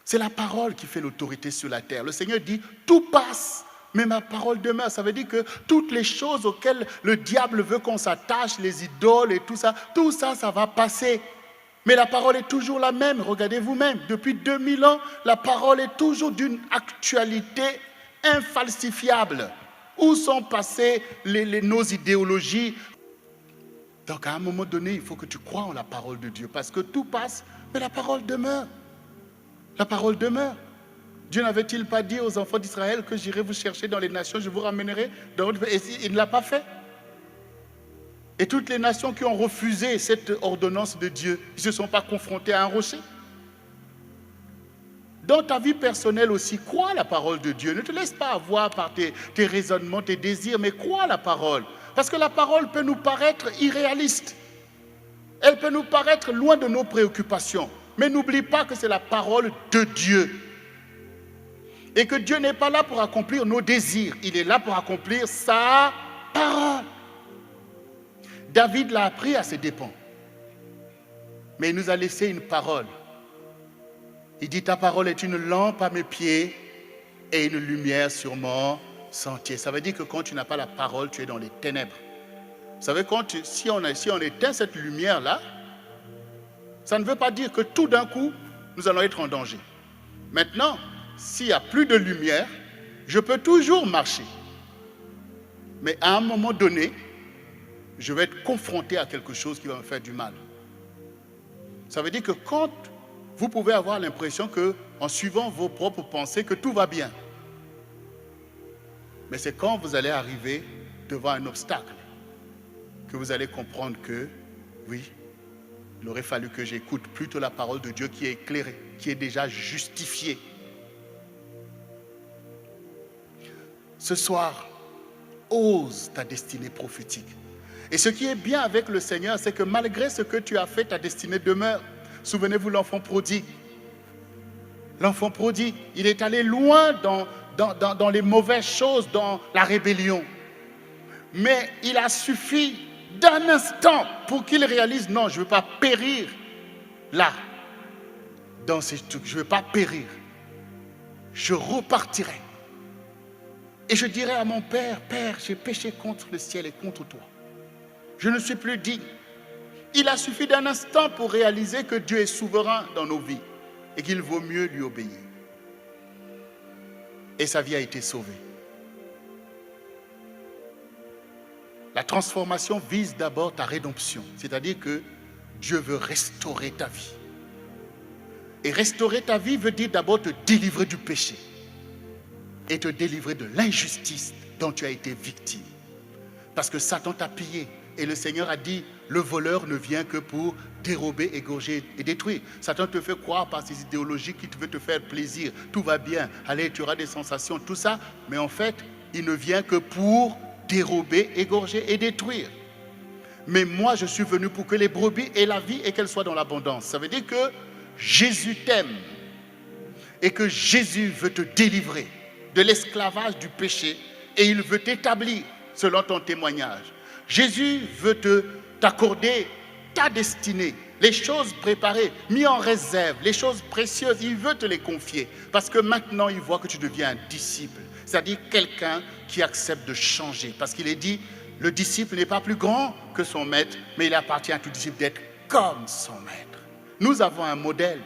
c'est la parole qui fait l'autorité sur la terre. Le Seigneur dit, tout passe, mais ma parole demeure. Ça veut dire que toutes les choses auxquelles le diable veut qu'on s'attache, les idoles et tout ça, ça va passer. Mais la parole est toujours la même. Regardez vous-même, depuis 2000 ans, la parole est toujours d'une actualité infalsifiable. Où sont passées nos idéologies? Donc à un moment donné, il faut que tu crois en la parole de Dieu, parce que tout passe, mais la parole demeure. La parole demeure. Dieu n'avait-il pas dit aux enfants d'Israël que j'irai vous chercher dans les nations, je vous ramènerai dans votre pays? Et il ne l'a pas fait. Et toutes les nations qui ont refusé cette ordonnance de Dieu, ils ne se sont pas confrontés à un rocher. Dans ta vie personnelle aussi, crois la parole de Dieu. Ne te laisse pas avoir par tes raisonnements, tes désirs, mais crois la parole. Parce que la parole peut nous paraître irréaliste. Elle peut nous paraître loin de nos préoccupations. Mais n'oublie pas que c'est la parole de Dieu. Et que Dieu n'est pas là pour accomplir nos désirs. Il est là pour accomplir sa parole. David l'a appris à ses dépens. Mais il nous a laissé une parole. Il dit, ta parole est une lampe à mes pieds et une lumière sur mon sentier. Ça veut dire que quand tu n'as pas la parole, tu es dans les ténèbres. Vous savez, si on éteint cette lumière-là, ça ne veut pas dire que tout d'un coup, nous allons être en danger. Maintenant, s'il n'y a plus de lumière, je peux toujours marcher. Mais à un moment donné, je vais être confronté à quelque chose qui va me faire du mal. Ça veut dire que quand vous pouvez avoir l'impression que, en suivant vos propres pensées, que tout va bien. Mais c'est quand vous allez arriver devant un obstacle que vous allez comprendre que, oui, il aurait fallu que j'écoute plutôt la parole de Dieu qui est éclairée, qui est déjà justifiée. Ce soir, ose ta destinée prophétique. Et ce qui est bien avec le Seigneur, c'est que malgré ce que tu as fait, ta destinée demeure. Souvenez-vous l'enfant prodigue. L'enfant prodigue, il est allé loin dans les mauvaises choses, dans la rébellion. Mais il a suffi d'un instant pour qu'il réalise, non, je ne veux pas périr là, dans ces trucs, je ne veux pas périr. Je repartirai. Et je dirai à mon Père, Père, j'ai péché contre le ciel et contre toi. Je ne suis plus digne. Il a suffi d'un instant pour réaliser que Dieu est souverain dans nos vies et qu'il vaut mieux lui obéir. Et sa vie a été sauvée. La transformation vise d'abord ta rédemption, c'est-à-dire que Dieu veut restaurer ta vie. Et restaurer ta vie veut dire d'abord te délivrer du péché et te délivrer de l'injustice dont tu as été victime. Parce que Satan t'a pillé. Et le Seigneur a dit, le voleur ne vient que pour dérober, égorger et détruire. Satan te fait croire par ses idéologies qu'il veut te faire plaisir. Tout va bien, allez, tu auras des sensations, tout ça. Mais en fait, il ne vient que pour dérober, égorger et détruire. Mais moi, je suis venu pour que les brebis aient la vie et qu'elles soient dans l'abondance. Ça veut dire que Jésus t'aime et que Jésus veut te délivrer de l'esclavage du péché et il veut t'établir selon ton témoignage. Jésus veut t'accorder ta destinée, les choses préparées, mises en réserve, les choses précieuses, il veut te les confier. Parce que maintenant, il voit que tu deviens un disciple, c'est-à-dire quelqu'un qui accepte de changer. Parce qu'il est dit, le disciple n'est pas plus grand que son maître, mais il appartient à tout disciple d'être comme son maître. Nous avons un modèle.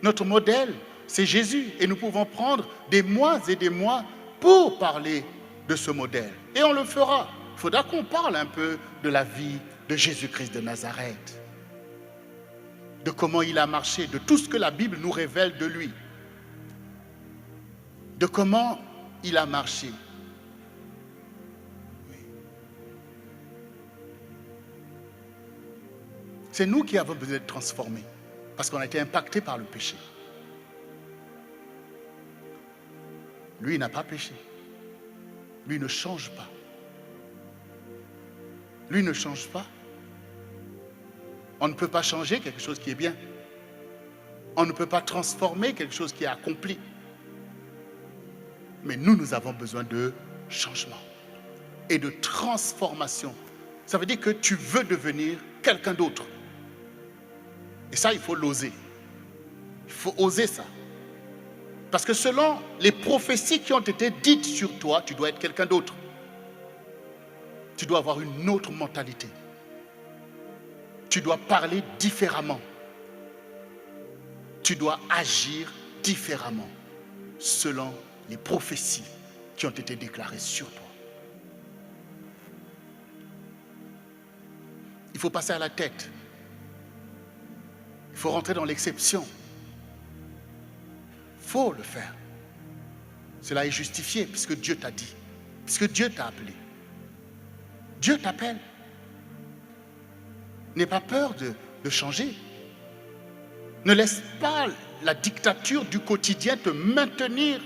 Notre modèle, c'est Jésus. Et nous pouvons prendre des mois et des mois pour parler de ce modèle. Et on le fera. Il faudra qu'on parle un peu de la vie de Jésus-Christ de Nazareth, de comment il a marché, de tout ce que la Bible nous révèle de lui, de comment il a marché. Oui. C'est nous qui avons besoin d'être transformés, parce qu'on a été impactés par le péché. Lui, il n'a pas péché. Lui ne change pas. Lui ne change pas. On ne peut pas changer quelque chose qui est bien. On ne peut pas transformer quelque chose qui est accompli. Mais nous avons besoin de changement et de transformation. Ça veut dire que tu veux devenir quelqu'un d'autre. Et ça, il faut l'oser. Il faut oser ça. Parce que selon les prophéties qui ont été dites sur toi, tu dois être quelqu'un d'autre. Tu dois avoir une autre mentalité. Tu dois parler différemment. Tu dois agir différemment selon les prophéties qui ont été déclarées sur toi. Il faut passer à la tête. Il faut rentrer dans l'exception. Il faut le faire. Cela est justifié puisque Dieu t'a dit, puisque Dieu t'a appelé. Dieu t'appelle. N'aie pas peur de changer. Ne laisse pas la dictature du quotidien te maintenir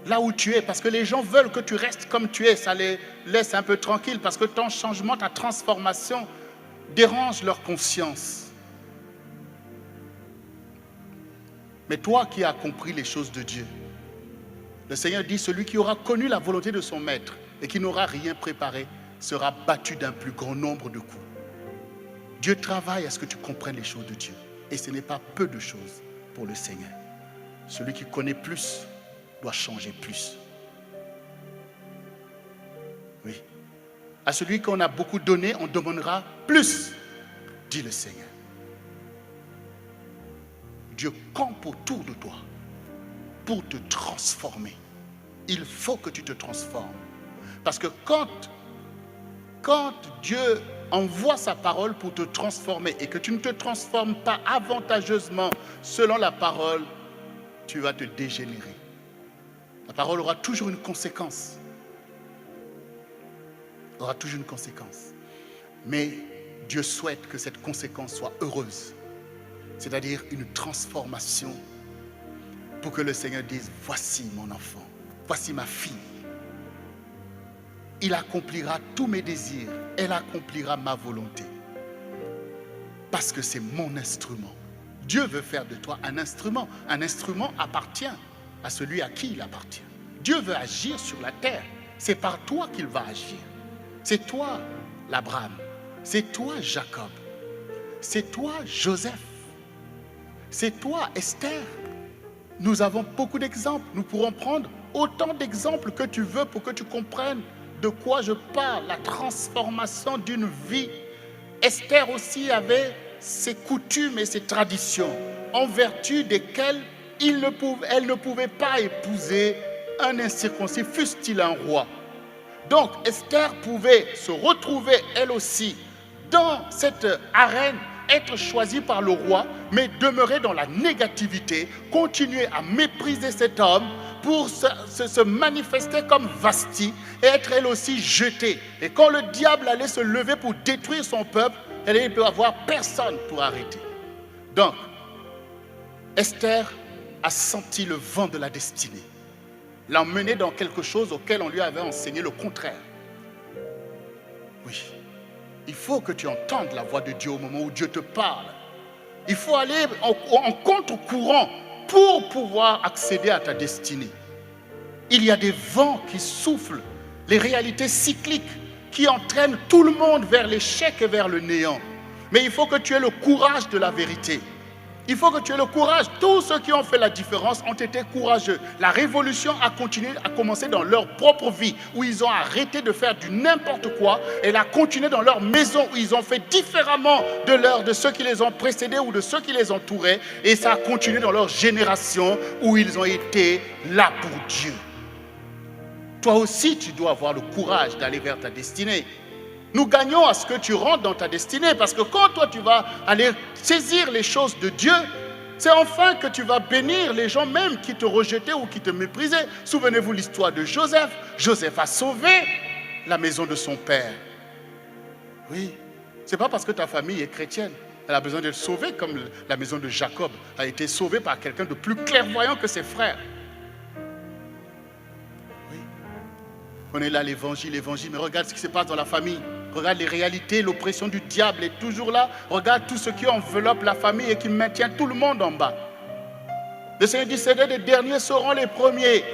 là où tu es. Parce que les gens veulent que tu restes comme tu es. Ça les laisse un peu tranquilles parce que ton changement, ta transformation dérange leur conscience. Mais toi qui as compris les choses de Dieu, le Seigneur dit, celui qui aura connu la volonté de son maître et qui n'aura rien préparé, sera battu d'un plus grand nombre de coups. Dieu travaille à ce que tu comprennes les choses de Dieu. Et ce n'est pas peu de choses pour le Seigneur. Celui qui connaît plus doit changer plus. Oui. À celui qu'on a beaucoup donné, on demandera plus, dit le Seigneur. Dieu campe autour de toi pour te transformer. Il faut que tu te transformes. Parce que quand Dieu envoie sa parole pour te transformer et que tu ne te transformes pas avantageusement selon la parole, tu vas te dégénérer. La parole aura toujours une conséquence. Aura toujours une conséquence. Mais Dieu souhaite que cette conséquence soit heureuse. C'est-à-dire une transformation pour que le Seigneur dise, voici mon enfant, voici ma fille. Il accomplira tous mes désirs, elle accomplira ma volonté. Parce que c'est mon instrument. Dieu veut faire de toi un instrument. Un instrument appartient à celui à qui il appartient. Dieu veut agir sur la terre. C'est par toi qu'il va agir. C'est toi, l'Abraham. C'est toi, Jacob. C'est toi, Joseph. C'est toi, Esther. Nous avons beaucoup d'exemples. Nous pourrons prendre autant d'exemples que tu veux pour que tu comprennes de quoi je parle, la transformation d'une vie. Esther aussi avait ses coutumes et ses traditions, en vertu desquelles elle ne pouvait pas épouser un incirconcis, fût-il un roi. Donc Esther pouvait se retrouver elle aussi dans cette arène, être choisie par le roi, mais demeurer dans la négativité, continuer à mépriser cet homme, pour se manifester comme Vasti et être elle aussi jetée. Et quand le diable allait se lever pour détruire son peuple, il ne peut avoir personne pour arrêter. Donc, Esther a senti le vent de la destinée, l'a emmenée dans quelque chose auquel on lui avait enseigné le contraire. Oui, il faut que tu entendes la voix de Dieu au moment où Dieu te parle. Il faut aller en contre-courant pour pouvoir accéder à ta destinée. Il y a des vents qui soufflent, les réalités cycliques qui entraînent tout le monde vers l'échec et vers le néant. Mais il faut que tu aies le courage de la vérité. Il faut que tu aies le courage. Tous ceux qui ont fait la différence ont été courageux. La révolution a commencé dans leur propre vie, où ils ont arrêté de faire du n'importe quoi. Elle a continué dans leur maison, où ils ont fait différemment de ceux qui les ont précédés ou de ceux qui les entouraient. Et ça a continué dans leur génération, où ils ont été là pour Dieu. Toi aussi, tu dois avoir le courage d'aller vers ta destinée. Nous gagnons à ce que tu rentres dans ta destinée, parce que quand toi tu vas aller saisir les choses de Dieu, c'est enfin que tu vas bénir les gens même qui te rejetaient ou qui te méprisaient. Souvenez-vous l'histoire de Joseph. Joseph a sauvé la maison de son père. Oui, c'est pas parce que ta famille est chrétienne, elle a besoin d'être sauvée, comme la maison de Jacob a été sauvée par quelqu'un de plus clairvoyant que ses frères. Oui, on est là l'évangile, mais regarde ce qui se passe dans la famille. Regarde les réalités, l'oppression du diable est toujours là. Regarde tout ce qui enveloppe la famille et qui maintient tout le monde en bas. Le Seigneur dit, c'est les derniers seront les premiers.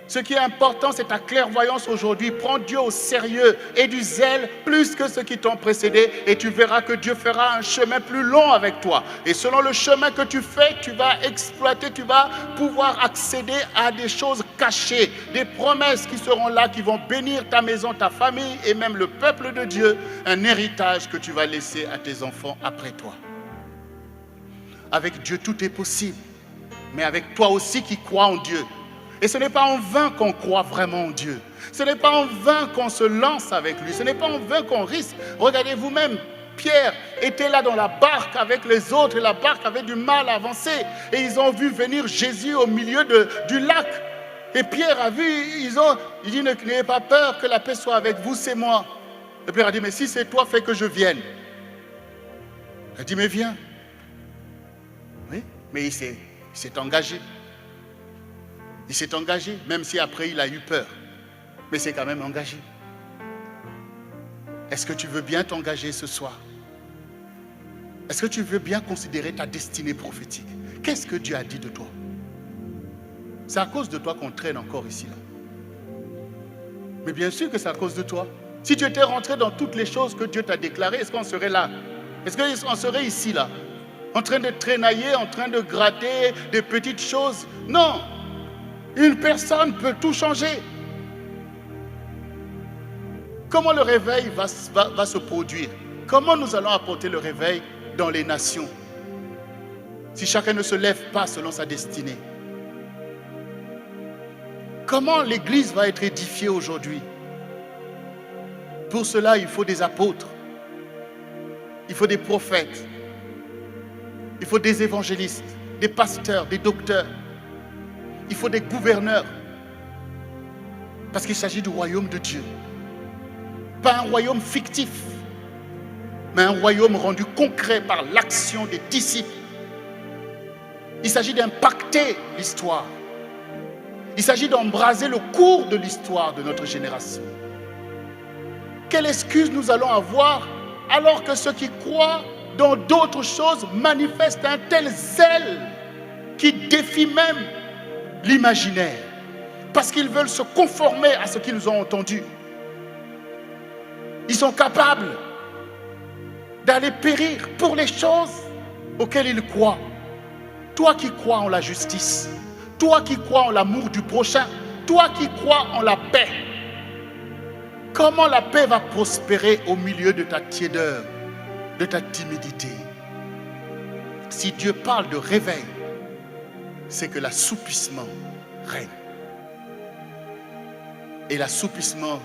Ce qui est important, c'est ta clairvoyance aujourd'hui. Prends Dieu au sérieux et du zèle plus que ceux qui t'ont précédé, et tu verras que Dieu fera un chemin plus long avec toi. Et selon le chemin que tu fais, tu vas exploiter, tu vas pouvoir accéder à des choses cachées, des promesses qui seront là, qui vont bénir ta maison, ta famille et même le peuple de Dieu, un héritage que tu vas laisser à tes enfants après toi. Avec Dieu, tout est possible, mais avec toi aussi qui crois en Dieu. Et ce n'est pas en vain qu'on croit vraiment en Dieu. Ce n'est pas en vain qu'on se lance avec lui. Ce n'est pas en vain qu'on risque. Regardez vous-même, Pierre était là dans la barque avec les autres et la barque avait du mal à avancer. Et ils ont vu venir Jésus au milieu du lac. Et Pierre a vu, il dit, n'ayez pas peur, que la paix soit avec vous, c'est moi. Et Pierre a dit, mais si c'est toi, fais que je vienne. Il a dit, mais viens. Oui, mais il s'est engagé. Il s'est engagé, même si après il a eu peur. Mais c'est quand même engagé. Est-ce que tu veux bien t'engager ce soir? Est-ce que tu veux bien considérer ta destinée prophétique? Qu'est-ce que Dieu a dit de toi? C'est à cause de toi qu'on traîne encore ici, là. Mais bien sûr que c'est à cause de toi. Si tu étais rentré dans toutes les choses que Dieu t'a déclarées, est-ce qu'on serait là? Est-ce qu'on serait ici, là, en train de traînailler, en train de gratter des petites choses? Non. Une personne peut tout changer. Comment le réveil va se produire? Comment nous allons apporter le réveil dans les nations si chacun ne se lève pas selon sa destinée? Comment l'Église va être édifiée aujourd'hui? Pour cela, il faut des apôtres, il faut des prophètes, il faut des évangélistes, des pasteurs, des docteurs, il faut des gouverneurs, parce qu'il s'agit du royaume de Dieu. Pas un royaume fictif, mais un royaume rendu concret par l'action des disciples. Il s'agit d'impacter l'histoire. Il s'agit d'embraser le cours de l'histoire de notre génération. Quelle excuse nous allons avoir alors que ceux qui croient dans d'autres choses manifestent un tel zèle qui défie même l'imaginaire, parce qu'ils veulent se conformer à ce qu'ils ont entendu. Ils sont capables d'aller périr pour les choses auxquelles ils croient. Toi qui crois en la justice, toi qui crois en l'amour du prochain, toi qui crois en la paix, comment la paix va prospérer au milieu de ta tiédeur, de ta timidité? Si Dieu parle de réveil, c'est que l'assoupissement règne. Et l'assoupissement,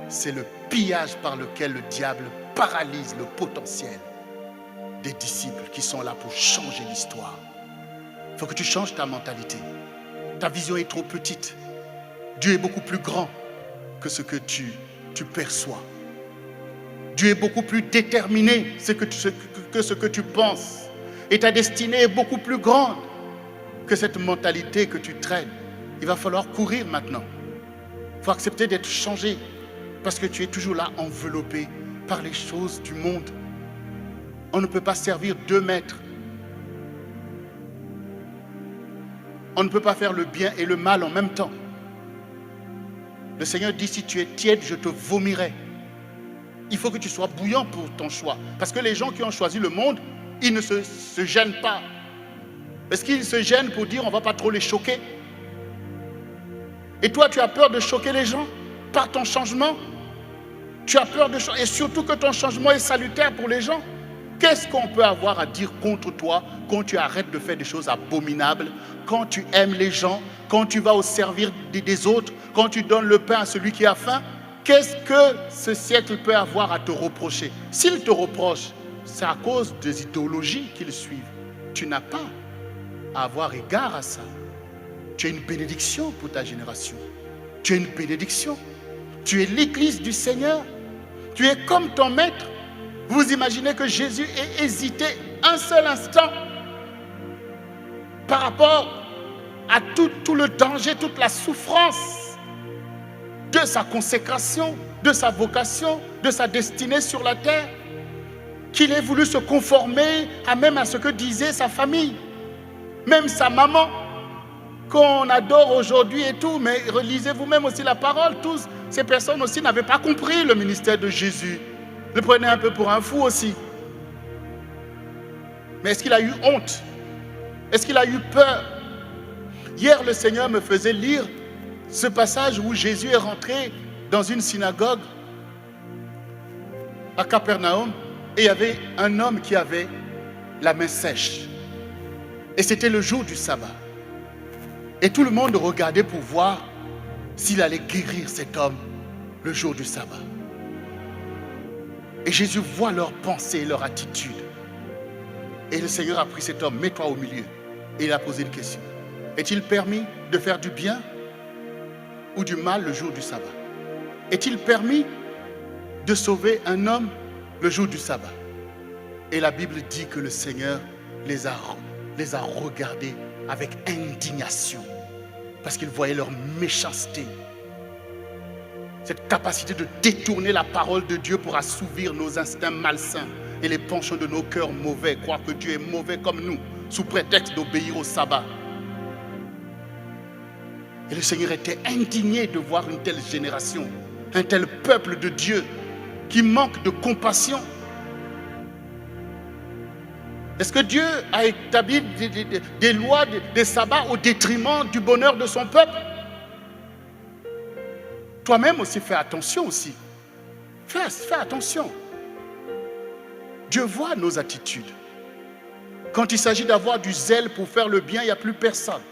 c'est le pillage par lequel le diable paralyse le potentiel des disciples qui sont là pour changer l'histoire. Il faut que tu changes ta mentalité. Ta vision est trop petite. Dieu est beaucoup plus grand que ce que tu perçois. Dieu est beaucoup plus déterminé que ce que tu penses. Et ta destinée est beaucoup plus grande que cette mentalité que tu traînes. Il va falloir courir maintenant. Il faut accepter d'être changé parce que tu es toujours là enveloppé par les choses du monde. On ne peut pas servir 2 maîtres. On ne peut pas faire le bien et le mal en même temps. Le Seigneur dit, si tu es tiède, je te vomirai. Il faut que tu sois bouillant pour ton choix. Parce que les gens qui ont choisi le monde, ils ne se gênent pas. Est-ce qu'ils se gênent pour dire on ne va pas trop les choquer? Et toi, tu as peur de choquer les gens par ton changement? Tu as peur de choquer, et surtout que ton changement est salutaire pour les gens. Qu'est-ce qu'on peut avoir à dire contre toi quand tu arrêtes de faire des choses abominables, quand tu aimes les gens, quand tu vas au servir des autres, quand tu donnes le pain à celui qui a faim? Qu'est-ce que ce siècle peut avoir à te reprocher? S'il te reproche, c'est à cause des idéologies qu'ils suivent. Tu n'as pas à avoir égard à ça. Tu es une bénédiction pour ta génération. Tu es une bénédiction. Tu es l'Église du Seigneur. Tu es comme ton maître. Vous imaginez que Jésus ait hésité un seul instant par rapport à tout le danger, toute la souffrance de sa consécration, de sa vocation, de sa destinée sur la terre, qu'il ait voulu se conformer même à ce que disait sa famille, même sa maman, qu'on adore aujourd'hui et tout, mais relisez vous-même aussi la parole. Tous ces personnes aussi n'avaient pas compris le ministère de Jésus. Le prenaient un peu pour un fou aussi. Mais est-ce qu'il a eu honte? Est-ce qu'il a eu peur? Hier, le Seigneur me faisait lire ce passage où Jésus est rentré dans une synagogue à Capernaum et il y avait un homme qui avait la main sèche. Et c'était le jour du sabbat. Et tout le monde regardait pour voir s'il allait guérir cet homme le jour du sabbat. Et Jésus voit leurs pensées, leur attitude. Et le Seigneur a pris cet homme, mets-toi au milieu. Et il a posé une question. Est-il permis de faire du bien ou du mal le jour du sabbat? Est-il permis de sauver un homme le jour du sabbat? Et la Bible dit que le Seigneur les a regardés avec indignation parce qu'il voyait leur méchanceté. Cette capacité de détourner la parole de Dieu pour assouvir nos instincts malsains et les penchants de nos cœurs mauvais, croire que Dieu est mauvais comme nous, sous prétexte d'obéir au sabbat. Et le Seigneur était indigné de voir une telle génération, un tel peuple de Dieu qui manque de compassion? Est-ce que Dieu a établi des lois, des sabbats au détriment du bonheur de son peuple? Toi-même aussi, fais attention aussi. Fais attention. Dieu voit nos attitudes. Quand il s'agit d'avoir du zèle pour faire le bien, il n'y a plus personne.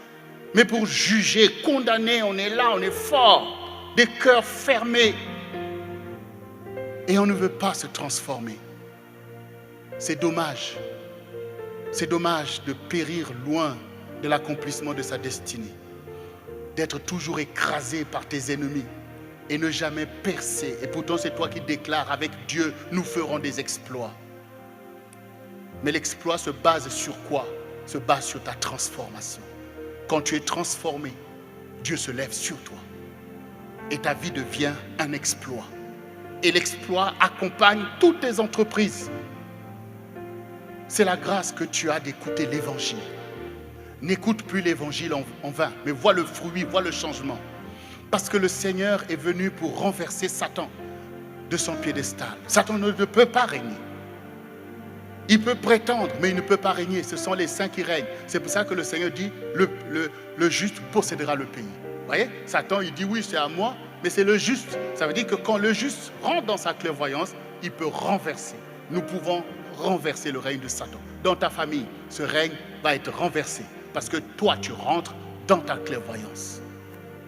Mais pour juger, condamner, on est là, on est fort, des cœurs fermés. Et on ne veut pas se transformer. C'est dommage. C'est dommage de périr loin de l'accomplissement de sa destinée. D'être toujours écrasé par tes ennemis et ne jamais percer. Et pourtant, c'est toi qui déclares, avec Dieu, nous ferons des exploits. Mais l'exploit se base sur quoi? Se base sur ta transformation. Quand tu es transformé, Dieu se lève sur toi. Et ta vie devient un exploit. Et l'exploit accompagne toutes tes entreprises. C'est la grâce que tu as d'écouter l'évangile. N'écoute plus l'évangile en vain, mais vois le fruit, vois le changement. Parce que le Seigneur est venu pour renverser Satan de son piédestal. Satan ne peut pas régner. Il peut prétendre, mais il ne peut pas régner. Ce sont les saints qui règnent. C'est pour ça que le Seigneur dit, le juste possédera le pays. Vous voyez, Satan, il dit oui, c'est à moi, mais c'est le juste. Ça veut dire que quand le juste rentre dans sa clairvoyance, il peut renverser. Nous pouvons renverser le règne de Satan. Dans ta famille, ce règne va être renversé. Parce que toi, tu rentres dans ta clairvoyance.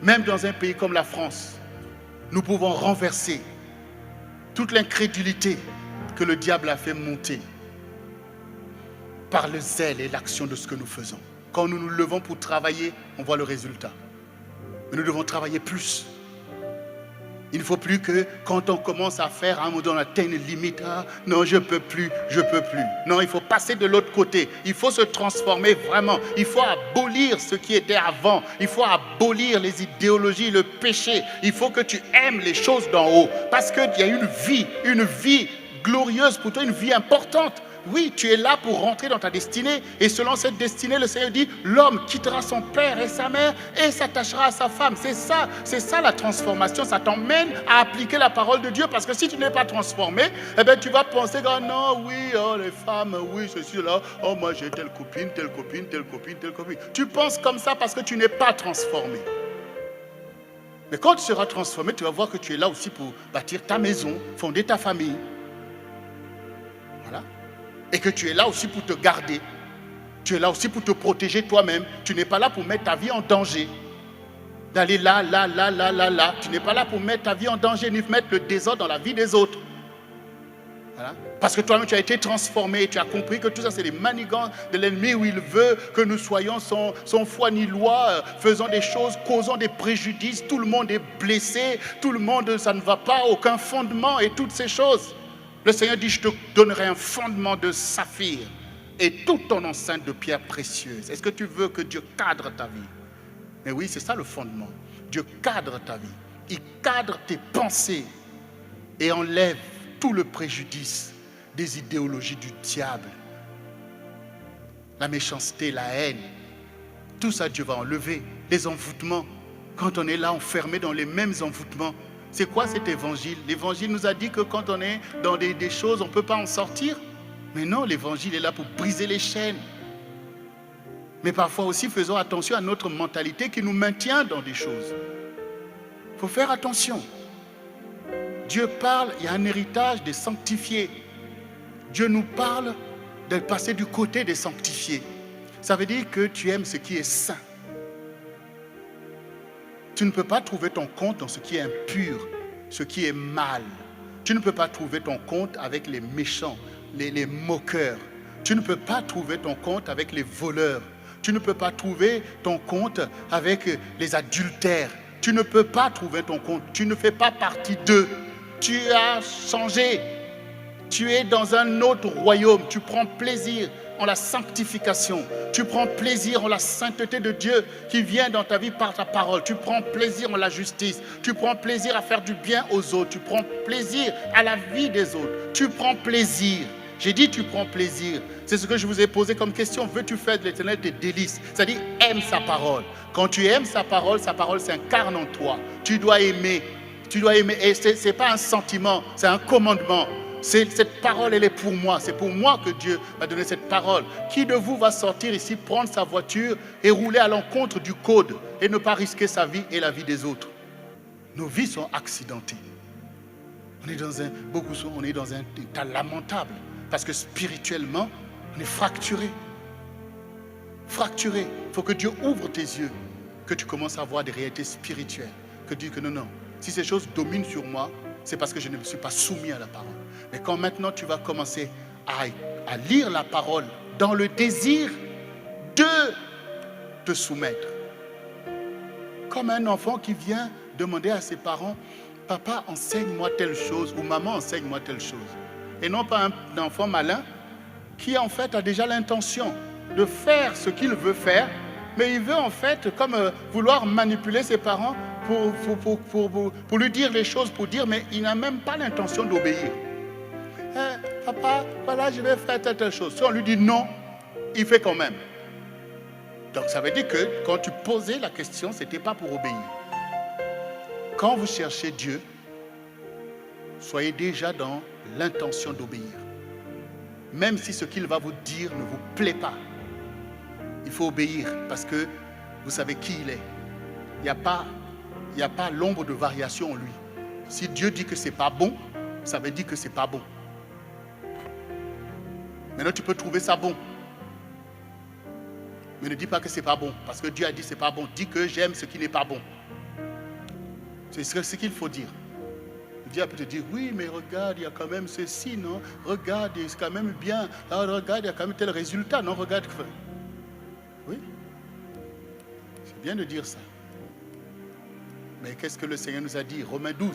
Même dans un pays comme la France, nous pouvons renverser toute l'incrédulité que le diable a fait monter par le zèle et l'action de ce que nous faisons. Quand nous nous levons pour travailler, on voit le résultat. Mais nous devons travailler plus. Il ne faut plus que quand on commence à faire, à un moment donné, on atteint une limite. Ah, non, je ne peux plus, je ne peux plus. Non, il faut passer de l'autre côté. Il faut se transformer vraiment. Il faut abolir ce qui était avant. Il faut abolir les idéologies, le péché. Il faut que tu aimes les choses d'en haut. Parce qu'il y a une vie glorieuse pour toi, une vie importante. Oui, tu es là pour rentrer dans ta destinée. Et selon cette destinée, le Seigneur dit, l'homme quittera son père et sa mère et s'attachera à sa femme. C'est ça la transformation. Ça t'emmène à appliquer la parole de Dieu. Parce que si tu n'es pas transformé, eh bien, tu vas penser, oh non, oui, oh, les femmes, oui, ceci, là, oh, moi j'ai telle copine, telle copine, telle copine, telle copine. Tu penses comme ça parce que tu n'es pas transformé. Mais quand tu seras transformé, tu vas voir que tu es là aussi pour bâtir ta maison, fonder ta famille. Voilà. Et que tu es là aussi pour te garder. Tu es là aussi pour te protéger toi-même. Tu n'es pas là pour mettre ta vie en danger. D'aller là. Tu n'es pas là pour mettre ta vie en danger, ni mettre le désordre dans la vie des autres. Voilà. Parce que toi-même, tu as été transformé. Tu as compris que tout ça, c'est des manigances de l'ennemi où il veut que nous soyons sans foi ni loi, faisant des choses, causant des préjudices. Tout le monde est blessé. Tout le monde, ça ne va pas, aucun fondement et toutes ces choses. Le Seigneur dit, je te donnerai un fondement de saphir et toute ton enceinte de pierres précieuses. Est-ce que tu veux que Dieu cadre ta vie? Mais oui, c'est ça le fondement. Dieu cadre ta vie. Il cadre tes pensées et enlève tout le préjudice des idéologies du diable. La méchanceté, la haine, tout ça Dieu va enlever. Les envoûtements, quand on est là enfermé dans les mêmes envoûtements, c'est quoi cet évangile? L'évangile nous a dit que quand on est dans des choses, on ne peut pas en sortir. Mais non, l'évangile est là pour briser les chaînes. Mais parfois aussi, faisons attention à notre mentalité qui nous maintient dans des choses. Il faut faire attention. Dieu parle, il y a un héritage des sanctifiés. Dieu nous parle de passer du côté des sanctifiés. Ça veut dire que tu aimes ce qui est saint. Tu ne peux pas trouver ton compte dans ce qui est impur, ce qui est mal. Tu ne peux pas trouver ton compte avec les méchants, les moqueurs. Tu ne peux pas trouver ton compte avec les voleurs. Tu ne peux pas trouver ton compte avec les adultères. Tu ne peux pas trouver ton compte. Tu ne fais pas partie d'eux. Tu as changé. Tu es dans un autre royaume. Tu prends plaisir en la sanctification. Tu prends plaisir en la sainteté de Dieu qui vient dans ta vie par ta parole. Tu prends plaisir en la justice. Tu prends plaisir à faire du bien aux autres. Tu prends plaisir à la vie des autres. Tu prends plaisir. J'ai dit tu prends plaisir. C'est ce que je vous ai posé comme question. Veux-tu faire de l'Éternel tes délices? C'est-à-dire aime sa parole. Quand tu aimes sa parole s'incarne en toi. Tu dois aimer. Tu dois aimer. Et ce n'est pas un sentiment, c'est un commandement. Cette parole, elle est pour moi. C'est pour moi que Dieu m'a donné cette parole. Qui de vous va sortir ici, prendre sa voiture et rouler à l'encontre du code et ne pas risquer sa vie et la vie des autres? Nos vies sont accidentées. On est dans un état lamentable parce que spirituellement, on est fracturé. Fracturé. Il faut que Dieu ouvre tes yeux, que tu commences à voir des réalités spirituelles. Que tu dis que non. Si ces choses dominent sur moi, c'est parce que je ne me suis pas soumis à la parole. Mais quand maintenant tu vas commencer à lire la parole dans le désir de te soumettre, comme un enfant qui vient demander à ses parents, papa, enseigne-moi telle chose, ou maman, enseigne-moi telle chose. Et non pas un enfant malin qui en fait a déjà l'intention de faire ce qu'il veut faire, mais il veut en fait comme vouloir manipuler ses parents pour lui dire les choses, pour dire, mais il n'a même pas l'intention d'obéir. Papa, voilà, je vais faire telle chose. Si on lui dit non, il fait quand même. Donc ça veut dire que quand tu posais la question, ce n'était pas pour obéir. Quand vous cherchez Dieu, soyez déjà dans l'intention d'obéir. Même si ce qu'il va vous dire ne vous plaît pas, il faut obéir parce que vous savez qui il est. Il n'y a pas l'ombre de variation en lui. Si Dieu dit que ce n'est pas bon, ça veut dire que ce n'est pas bon. Maintenant, tu peux trouver ça bon. Mais ne dis pas que ce n'est pas bon. Parce que Dieu a dit que ce n'est pas bon. Dis que j'aime ce qui n'est pas bon. C'est ce qu'il faut dire. Dieu peut te dire, oui, mais regarde, il y a quand même ceci, non? Regarde, c'est quand même bien. Alors, regarde, il y a quand même tel résultat, non? Regarde. Oui. C'est bien de dire ça. Mais qu'est-ce que le Seigneur nous a dit? Romains 12,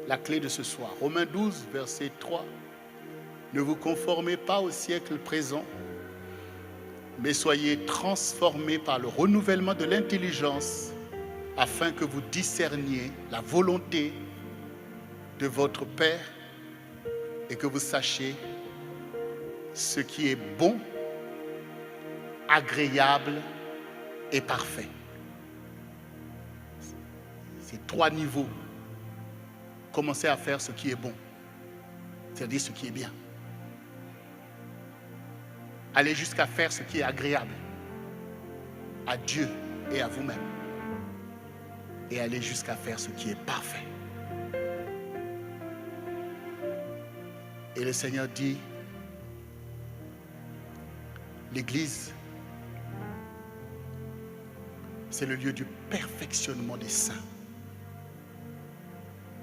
la clé de ce soir. Romains 12, verset 3. Ne vous conformez pas au siècle présent, mais soyez transformés par le renouvellement de l'intelligence, afin que vous discerniez la volonté de votre Père et que vous sachiez ce qui est bon, agréable et parfait. C'est 3 niveaux. Commencez à faire ce qui est bon, c'est-à-dire ce qui est bien. Allez jusqu'à faire ce qui est agréable à Dieu et à vous-même. Et allez jusqu'à faire ce qui est parfait. Et le Seigneur dit, l'Église, c'est le lieu du perfectionnement des saints.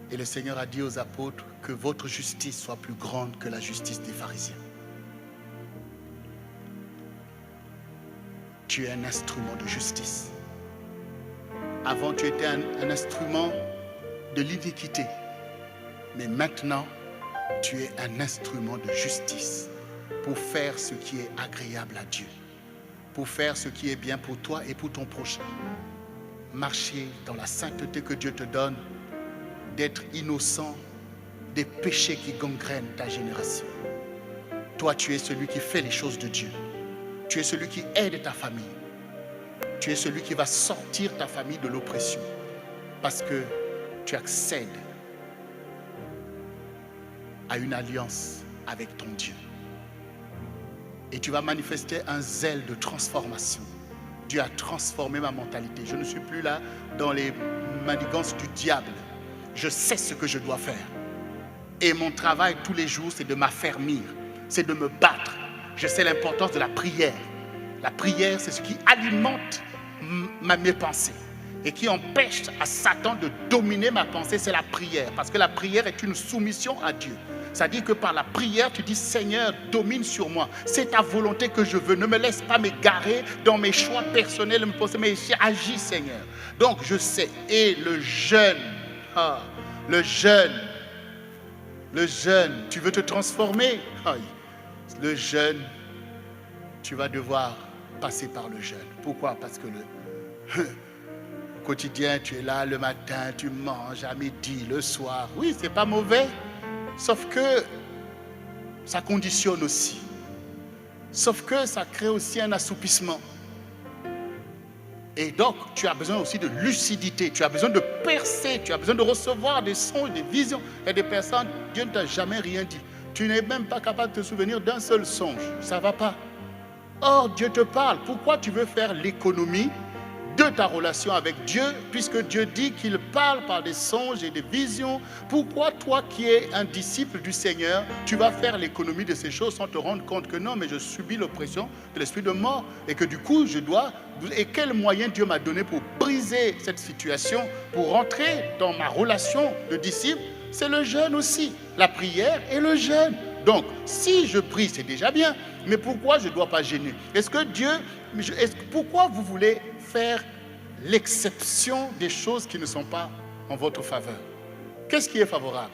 Et le Seigneur a dit aux apôtres que votre justice soit plus grande que la justice des pharisiens. Tu es un instrument de justice. Avant, tu étais un instrument de l'iniquité. Mais maintenant, tu es un instrument de justice pour faire ce qui est agréable à Dieu, pour faire ce qui est bien pour toi et pour ton prochain. Marcher dans la sainteté que Dieu te donne, d'être innocent des péchés qui gangrènent ta génération. Toi, tu es celui qui fait les choses de Dieu. Tu es celui qui aide ta famille. Tu es celui qui va sortir ta famille de l'oppression parce que tu accèdes à une alliance avec ton Dieu. Et tu vas manifester un zèle de transformation. Dieu a transformé ma mentalité. Je ne suis plus là dans les manigances du diable. Je sais ce que je dois faire. Et mon travail tous les jours, c'est de m'affermir, c'est de me battre. Je sais l'importance de la prière. La prière, c'est ce qui alimente mes pensées et qui empêche à Satan de dominer ma pensée, c'est la prière. Parce que la prière est une soumission à Dieu. C'est-à-dire que par la prière, tu dis, Seigneur, domine sur moi. C'est ta volonté que je veux. Ne me laisse pas m'égarer dans mes choix personnels, mais agis, Seigneur. Donc, je sais. Et le jeûne, tu veux te transformer. Le jeûne, tu vas devoir passer par le jeûne. Pourquoi? Parce que au quotidien, tu es là le matin, tu manges à midi, le soir. Oui, c'est pas mauvais. Sauf que ça conditionne aussi. Sauf que ça crée aussi un assoupissement. Et donc, tu as besoin aussi de lucidité, tu as besoin de percer, tu as besoin de recevoir des songes, des visions. Et des personnes, Dieu ne t'a jamais rien dit. Tu n'es même pas capable de te souvenir d'un seul songe. Ça ne va pas. Or, Dieu te parle. Pourquoi tu veux faire l'économie de ta relation avec Dieu, puisque Dieu dit qu'il parle par des songes et des visions? Pourquoi toi qui es un disciple du Seigneur, tu vas faire l'économie de ces choses sans te rendre compte que non, mais je subis l'oppression de l'esprit de mort et que du coup je dois... Et quel moyen Dieu m'a donné pour briser cette situation, pour rentrer dans ma relation de disciple? C'est le jeûne aussi, la prière et le jeûne. Donc, si je prie, c'est déjà bien, mais pourquoi je ne dois pas gêner? Pourquoi vous voulez faire l'exception des choses qui ne sont pas en votre faveur? Qu'est-ce qui est favorable?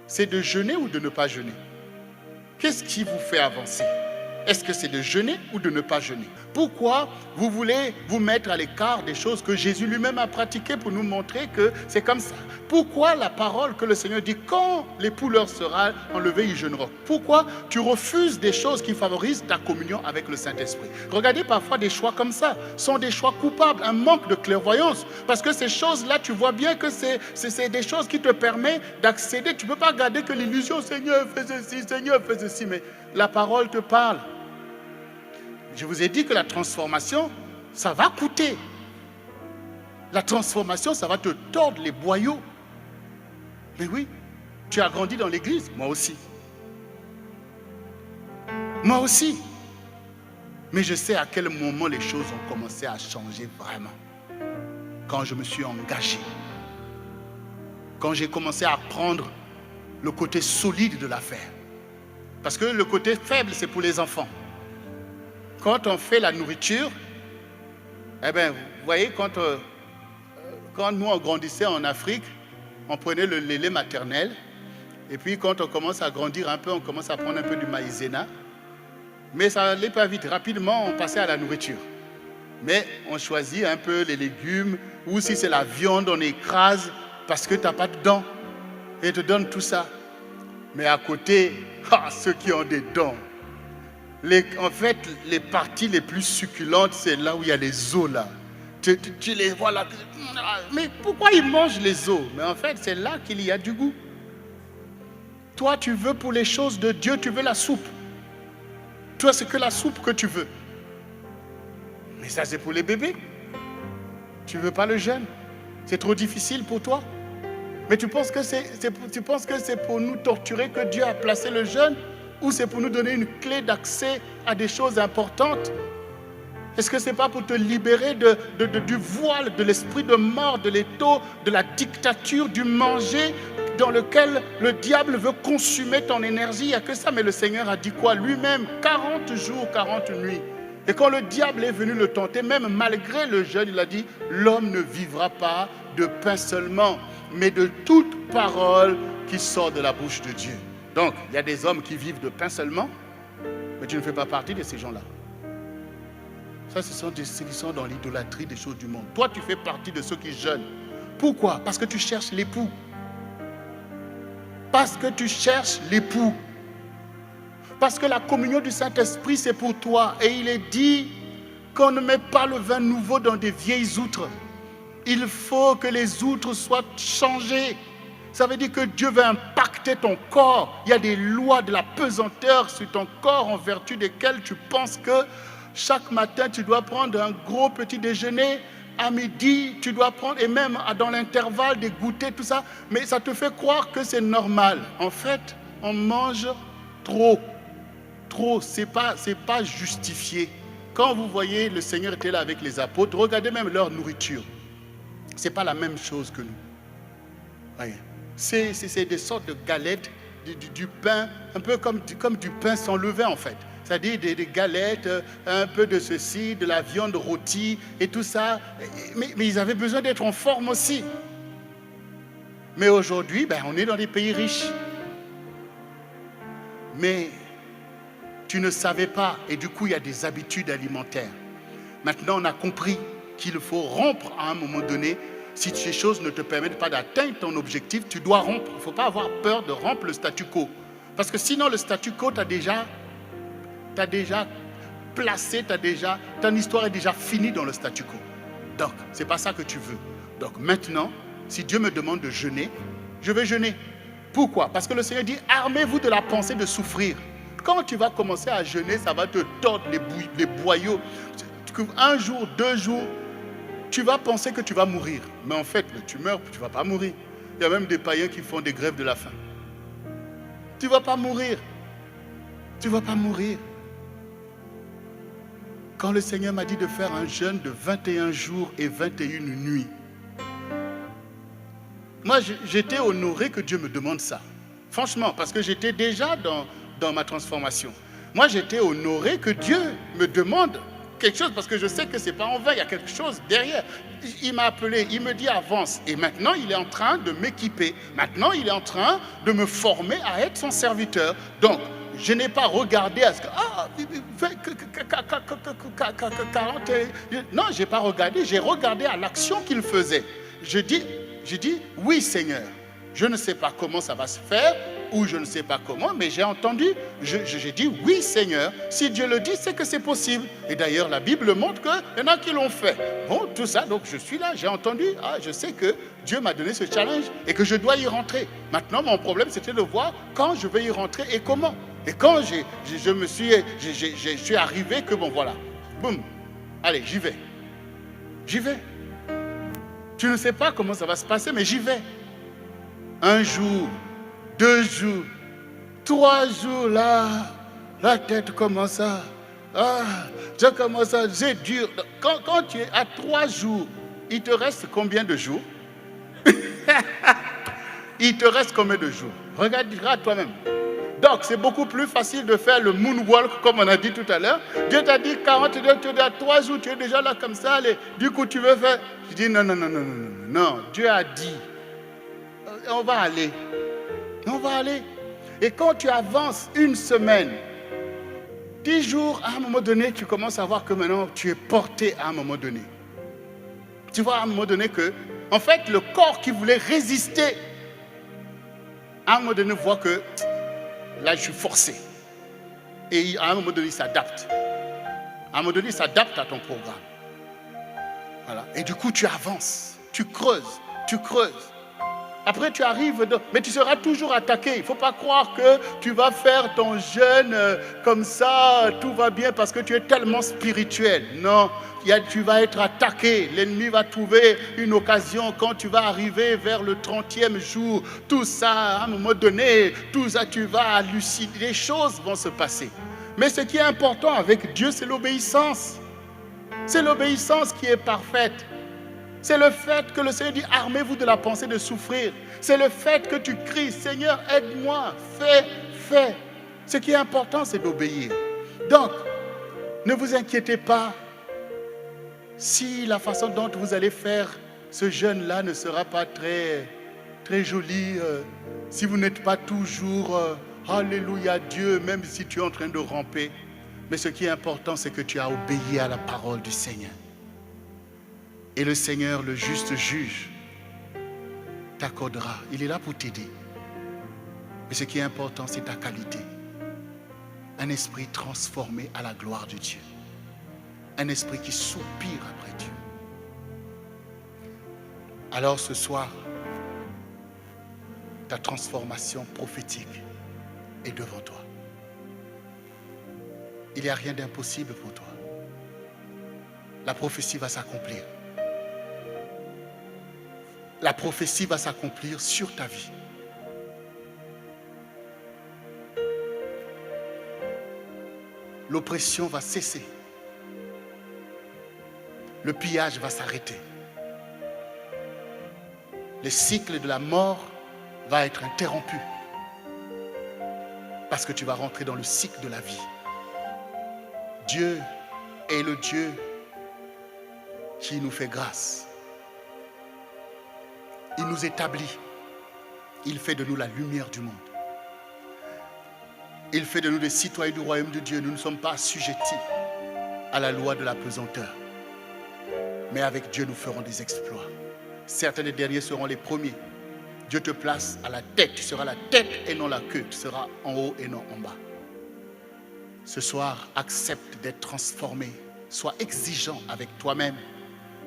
C'est de jeûner ou de ne pas jeûner? Qu'est-ce qui vous fait avancer? Est-ce que c'est de jeûner ou de ne pas jeûner? Pourquoi vous voulez vous mettre à l'écart des choses que Jésus lui-même a pratiquées pour nous montrer que c'est comme ça? Pourquoi la parole que le Seigneur dit, quand l'époux leur sera enlevé, ils jeûneront? Pourquoi tu refuses des choses qui favorisent ta communion avec le Saint-Esprit? Regardez, parfois des choix comme ça sont des choix coupables, un manque de clairvoyance. Parce que ces choses-là, tu vois bien que c'est des choses qui te permettent d'accéder. Tu ne peux pas garder que l'illusion, Seigneur, fais ceci, Seigneur, fais ceci. Mais la parole te parle. Je vous ai dit que la transformation, ça va coûter. La transformation, ça va te tordre les boyaux. Mais oui, tu as grandi dans l'église, moi aussi. Moi aussi. Mais je sais à quel moment les choses ont commencé à changer vraiment. Quand je me suis engagé. Quand j'ai commencé à prendre le côté solide de l'affaire. Parce que le côté faible, c'est pour les enfants. Quand on fait la nourriture, eh bien, vous voyez, quand nous on grandissait en Afrique, on prenait le lait maternel, et puis quand on commence à grandir un peu, on commence à prendre un peu du maïzena, mais ça n'allait pas vite. Rapidement, on passait à la nourriture. Mais on choisit un peu les légumes, ou si c'est la viande, on écrase, parce que tu n'as pas de dents, et te donne tout ça. Mais à côté, ceux qui ont des dents, en fait, les parties les plus succulentes, c'est là où il y a les os là. Tu les vois là. Mais pourquoi ils mangent les os? Mais en fait, c'est là qu'il y a du goût. Toi, tu veux pour les choses de Dieu, tu veux la soupe. Toi, c'est que la soupe que tu veux. Mais ça, c'est pour les bébés. Tu ne veux pas le jeûne. C'est trop difficile pour toi. Mais tu penses que c'est pour nous torturer que Dieu a placé le jeûne? Ou c'est pour nous donner une clé d'accès à des choses importantes? Est-ce que ce n'est pas pour te libérer du voile, de l'esprit de mort, de l'étau, de la dictature, du manger dans lequel le diable veut consumer ton énergie? Il n'y a que ça, mais le Seigneur a dit quoi? Lui-même, 40 jours, 40 nuits. Et quand le diable est venu le tenter, même malgré le jeûne, il a dit, l'homme ne vivra pas de pain seulement, mais de toute parole qui sort de la bouche de Dieu. Donc, il y a des hommes qui vivent de pain seulement, mais tu ne fais pas partie de ces gens-là. Ça, ce sont ceux qui sont dans l'idolâtrie des choses du monde. Toi, tu fais partie de ceux qui jeûnent. Pourquoi? Parce que tu cherches l'époux. Parce que tu cherches l'époux. Parce que la communion du Saint-Esprit, c'est pour toi. Et il est dit qu'on ne met pas le vin nouveau dans des vieilles outres. Il faut que les outres soient changées. Ça veut dire que Dieu veut impacter ton corps. Il y a des lois de la pesanteur sur ton corps en vertu desquelles tu penses que chaque matin, tu dois prendre un gros petit déjeuner. À midi, tu dois prendre, et même dans l'intervalle, des goûters, tout ça. Mais ça te fait croire que c'est normal. En fait, on mange trop. Trop, c'est pas justifié. Quand vous voyez le Seigneur était là avec les apôtres, regardez même leur nourriture. Ce n'est pas la même chose que nous. Voyez. C'est des sortes de galettes, du pain, un peu comme du pain sans levain en fait. C'est-à-dire des galettes, un peu de ceci, de la viande rôtie et tout ça. Mais ils avaient besoin d'être en forme aussi. Mais aujourd'hui, on est dans des pays riches. Mais tu ne savais pas et du coup, il y a des habitudes alimentaires. Maintenant, on a compris qu'il faut rompre à un moment donné. Si ces choses ne te permettent pas d'atteindre ton objectif, tu dois rompre. Il ne faut pas avoir peur de rompre le statu quo. Parce que sinon, le statu quo, tu as déjà placé, ton histoire est déjà finie dans le statu quo. Donc, ce n'est pas ça que tu veux. Donc maintenant, si Dieu me demande de jeûner, je vais jeûner. Pourquoi? Parce que le Seigneur dit, armez-vous de la pensée de souffrir. Quand tu vas commencer à jeûner, ça va te tordre les boyaux. Un jour, 2 jours, tu vas penser que tu vas mourir. Mais en fait, tu meurs, tu ne vas pas mourir. Il y a même des païens qui font des grèves de la faim. Tu ne vas pas mourir. Tu ne vas pas mourir. Quand le Seigneur m'a dit de faire un jeûne de 21 jours et 21 nuits, moi, j'étais honoré que Dieu me demande ça. Franchement, parce que j'étais déjà dans ma transformation. Moi, j'étais honoré que Dieu me demande quelque chose, parce que je sais que ce n'est pas en vain, il y a quelque chose derrière. Il m'a appelé, il me dit avance. Et maintenant, il est en train de m'équiper. Maintenant, il est en train de me former à être son serviteur. Donc, je n'ai pas regardé à ce que... Non, je n'ai pas regardé. J'ai regardé à l'action qu'il faisait. J'ai dit, oui Seigneur, je ne sais pas comment ça va se faire, ou je ne sais pas comment, mais j'ai entendu, j'ai dit oui Seigneur, si Dieu le dit, c'est que c'est possible. Et d'ailleurs, la Bible montre qu'il y en a qui l'ont fait. Bon, tout ça, donc je suis là, j'ai entendu, je sais que Dieu m'a donné ce challenge et que je dois y rentrer. Maintenant, mon problème, c'était de voir quand je vais y rentrer et comment. Et quand je suis arrivé que bon, voilà, boum, allez, j'y vais. J'y vais. Tu ne sais pas comment ça va se passer, mais j'y vais. 1 jour, 2 jours, 3 jours, là, la tête commence à... je commence à... C'est dur. Quand tu es à 3 jours, il te reste combien de jours? Il te reste combien de jours? Regarde toi-même. Donc, c'est beaucoup plus facile de faire le moonwalk, comme on a dit tout à l'heure. Dieu t'a dit 42, tu es à 3 jours, tu es déjà là comme ça. Allez, du coup, tu veux faire... Je dis non. Dieu a dit, on va aller. On va aller. Et quand tu avances 1 semaine, 10 jours, à un moment donné, tu commences à voir que maintenant, tu es porté à un moment donné. Tu vois à un moment donné que, en fait, le corps qui voulait résister, à un moment donné, voit que... Là, je suis forcé. Et à un moment donné, il s'adapte. À un moment donné, il s'adapte à ton programme. Voilà. Et du coup, tu avances. Tu creuses. Après, tu arrives... Mais tu seras toujours attaqué. Il ne faut pas croire que tu vas faire ton jeûne comme ça, tout va bien parce que tu es tellement spirituel. Non, tu vas être attaqué. L'ennemi va trouver une occasion quand tu vas arriver vers le 30e jour. Tout ça, à un moment donné, tout ça, tu vas halluciner. Les choses vont se passer. Mais ce qui est important avec Dieu, c'est l'obéissance. C'est l'obéissance qui est parfaite. C'est le fait que le Seigneur dit, armez-vous de la pensée de souffrir. C'est le fait que tu cries, Seigneur, aide-moi, fais. Ce qui est important, c'est d'obéir. Donc, ne vous inquiétez pas si la façon dont vous allez faire ce jeûne-là ne sera pas très, très jolie, si vous n'êtes pas toujours, alléluia Dieu, même si tu es en train de ramper. Mais ce qui est important, c'est que tu as obéi à la parole du Seigneur. Et le Seigneur, le juste juge, t'accordera. Il est là pour t'aider. Mais ce qui est important, c'est ta qualité. Un esprit transformé à la gloire de Dieu. Un esprit qui soupire après Dieu. Alors ce soir, ta transformation prophétique est devant toi. Il n'y a rien d'impossible pour toi. La prophétie va s'accomplir. La prophétie va s'accomplir sur ta vie. L'oppression va cesser. Le pillage va s'arrêter. Le cycle de la mort va être interrompu. Parce que tu vas rentrer dans le cycle de la vie. Dieu est le Dieu qui nous fait grâce. Il nous établit. Il fait de nous la lumière du monde. Il fait de nous des citoyens du royaume de Dieu. Nous ne sommes pas assujettis à la loi de la pesanteur. Mais avec Dieu, nous ferons des exploits. Certains des derniers seront les premiers. Dieu te place à la tête. Tu seras la tête et non la queue. Tu seras en haut et non en bas. Ce soir, accepte d'être transformé. Sois exigeant avec toi-même.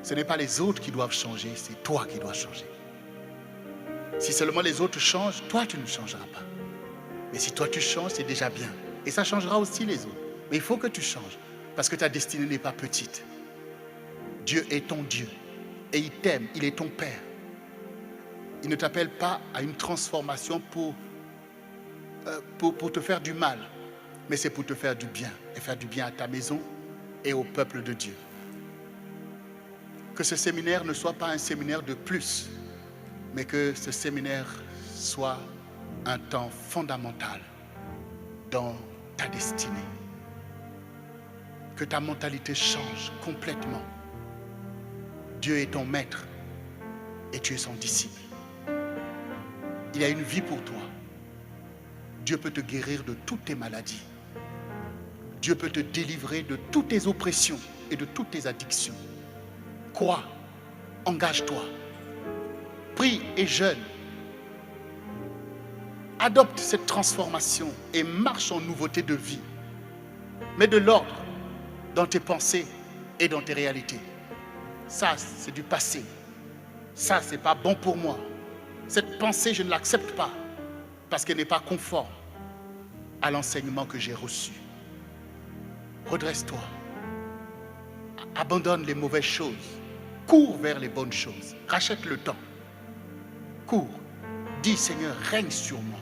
Ce n'est pas les autres qui doivent changer, c'est toi qui dois changer. Si seulement les autres changent, toi tu ne changeras pas. Mais si toi tu changes, c'est déjà bien. Et ça changera aussi les autres. Mais il faut que tu changes, parce que ta destinée n'est pas petite. Dieu est ton Dieu, et il t'aime, il est ton Père. Il ne t'appelle pas à une transformation pour te faire du mal, mais c'est pour te faire du bien, et faire du bien à ta maison et au peuple de Dieu. Que ce séminaire ne soit pas un séminaire de plus, mais que ce séminaire soit un temps fondamental dans ta destinée. Que ta mentalité change complètement. Dieu est ton maître et tu es son disciple. Il y a une vie pour toi. Dieu peut te guérir de toutes tes maladies. Dieu peut te délivrer de toutes tes oppressions et de toutes tes addictions. Crois, engage-toi, prie et jeûne. Adopte cette transformation et marche en nouveauté de vie. Mets de l'ordre dans tes pensées et dans tes réalités. Ça, c'est du passé. Ça, c'est pas bon pour moi. Cette pensée, je ne l'accepte pas parce qu'elle n'est pas conforme à l'enseignement que j'ai reçu. Redresse-toi. Abandonne les mauvaises choses. Cours vers les bonnes choses. Rachète le temps. Cours. Dis, Seigneur, règne sur moi.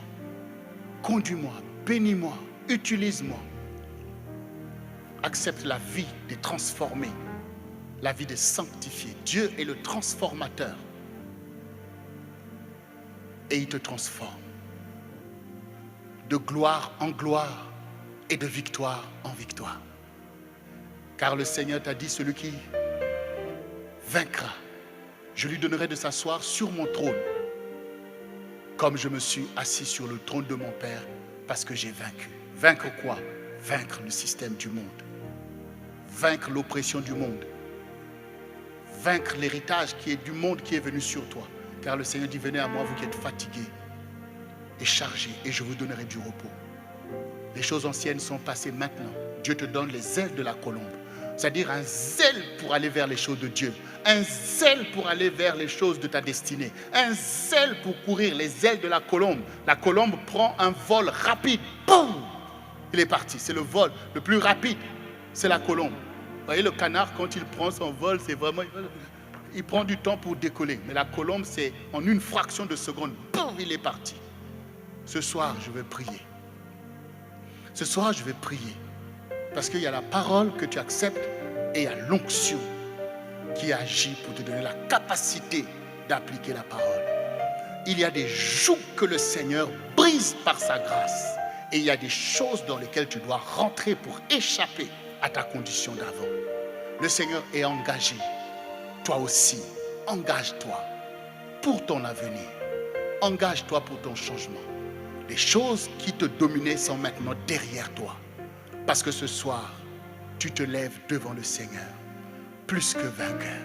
Conduis-moi, bénis-moi, utilise-moi. Accepte la vie des transformés, la vie des sanctifiés. Dieu est le transformateur. Et il te transforme. De gloire en gloire et de victoire en victoire. Car le Seigneur t'a dit, celui qui vaincra, je lui donnerai de s'asseoir sur mon trône, comme je me suis assis sur le trône de mon Père, parce que j'ai vaincu. Vaincre quoi? Vaincre le système du monde. Vaincre l'oppression du monde. Vaincre l'héritage qui est du monde qui est venu sur toi. Car le Seigneur dit, venez à moi, vous qui êtes fatigués et chargés, et je vous donnerai du repos. Les choses anciennes sont passées maintenant. Dieu te donne les ailes de la colombe. C'est-à-dire un zèle pour aller vers les choses de Dieu. Un zèle pour aller vers les choses de ta destinée. Un zèle pour courir les ailes de la colombe. La colombe prend un vol rapide. Boum! Il est parti. C'est le vol le plus rapide. C'est la colombe. Vous voyez, le canard, quand il prend son vol, c'est vraiment... Il prend du temps pour décoller. Mais la colombe, c'est en une fraction de seconde. Boum! Il est parti. Ce soir, je vais prier. Ce soir, je vais prier. Parce qu'il y a la parole que tu acceptes et il y a l'onction qui agit pour te donner la capacité d'appliquer la parole. Il y a des jougs que le Seigneur brise par sa grâce. Et il y a des choses dans lesquelles tu dois rentrer pour échapper à ta condition d'avant. Le Seigneur est engagé. Toi aussi, engage-toi pour ton avenir. Engage-toi pour ton changement. Les choses qui te dominaient sont maintenant derrière toi. Parce que ce soir, tu te lèves devant le Seigneur, plus que vainqueur.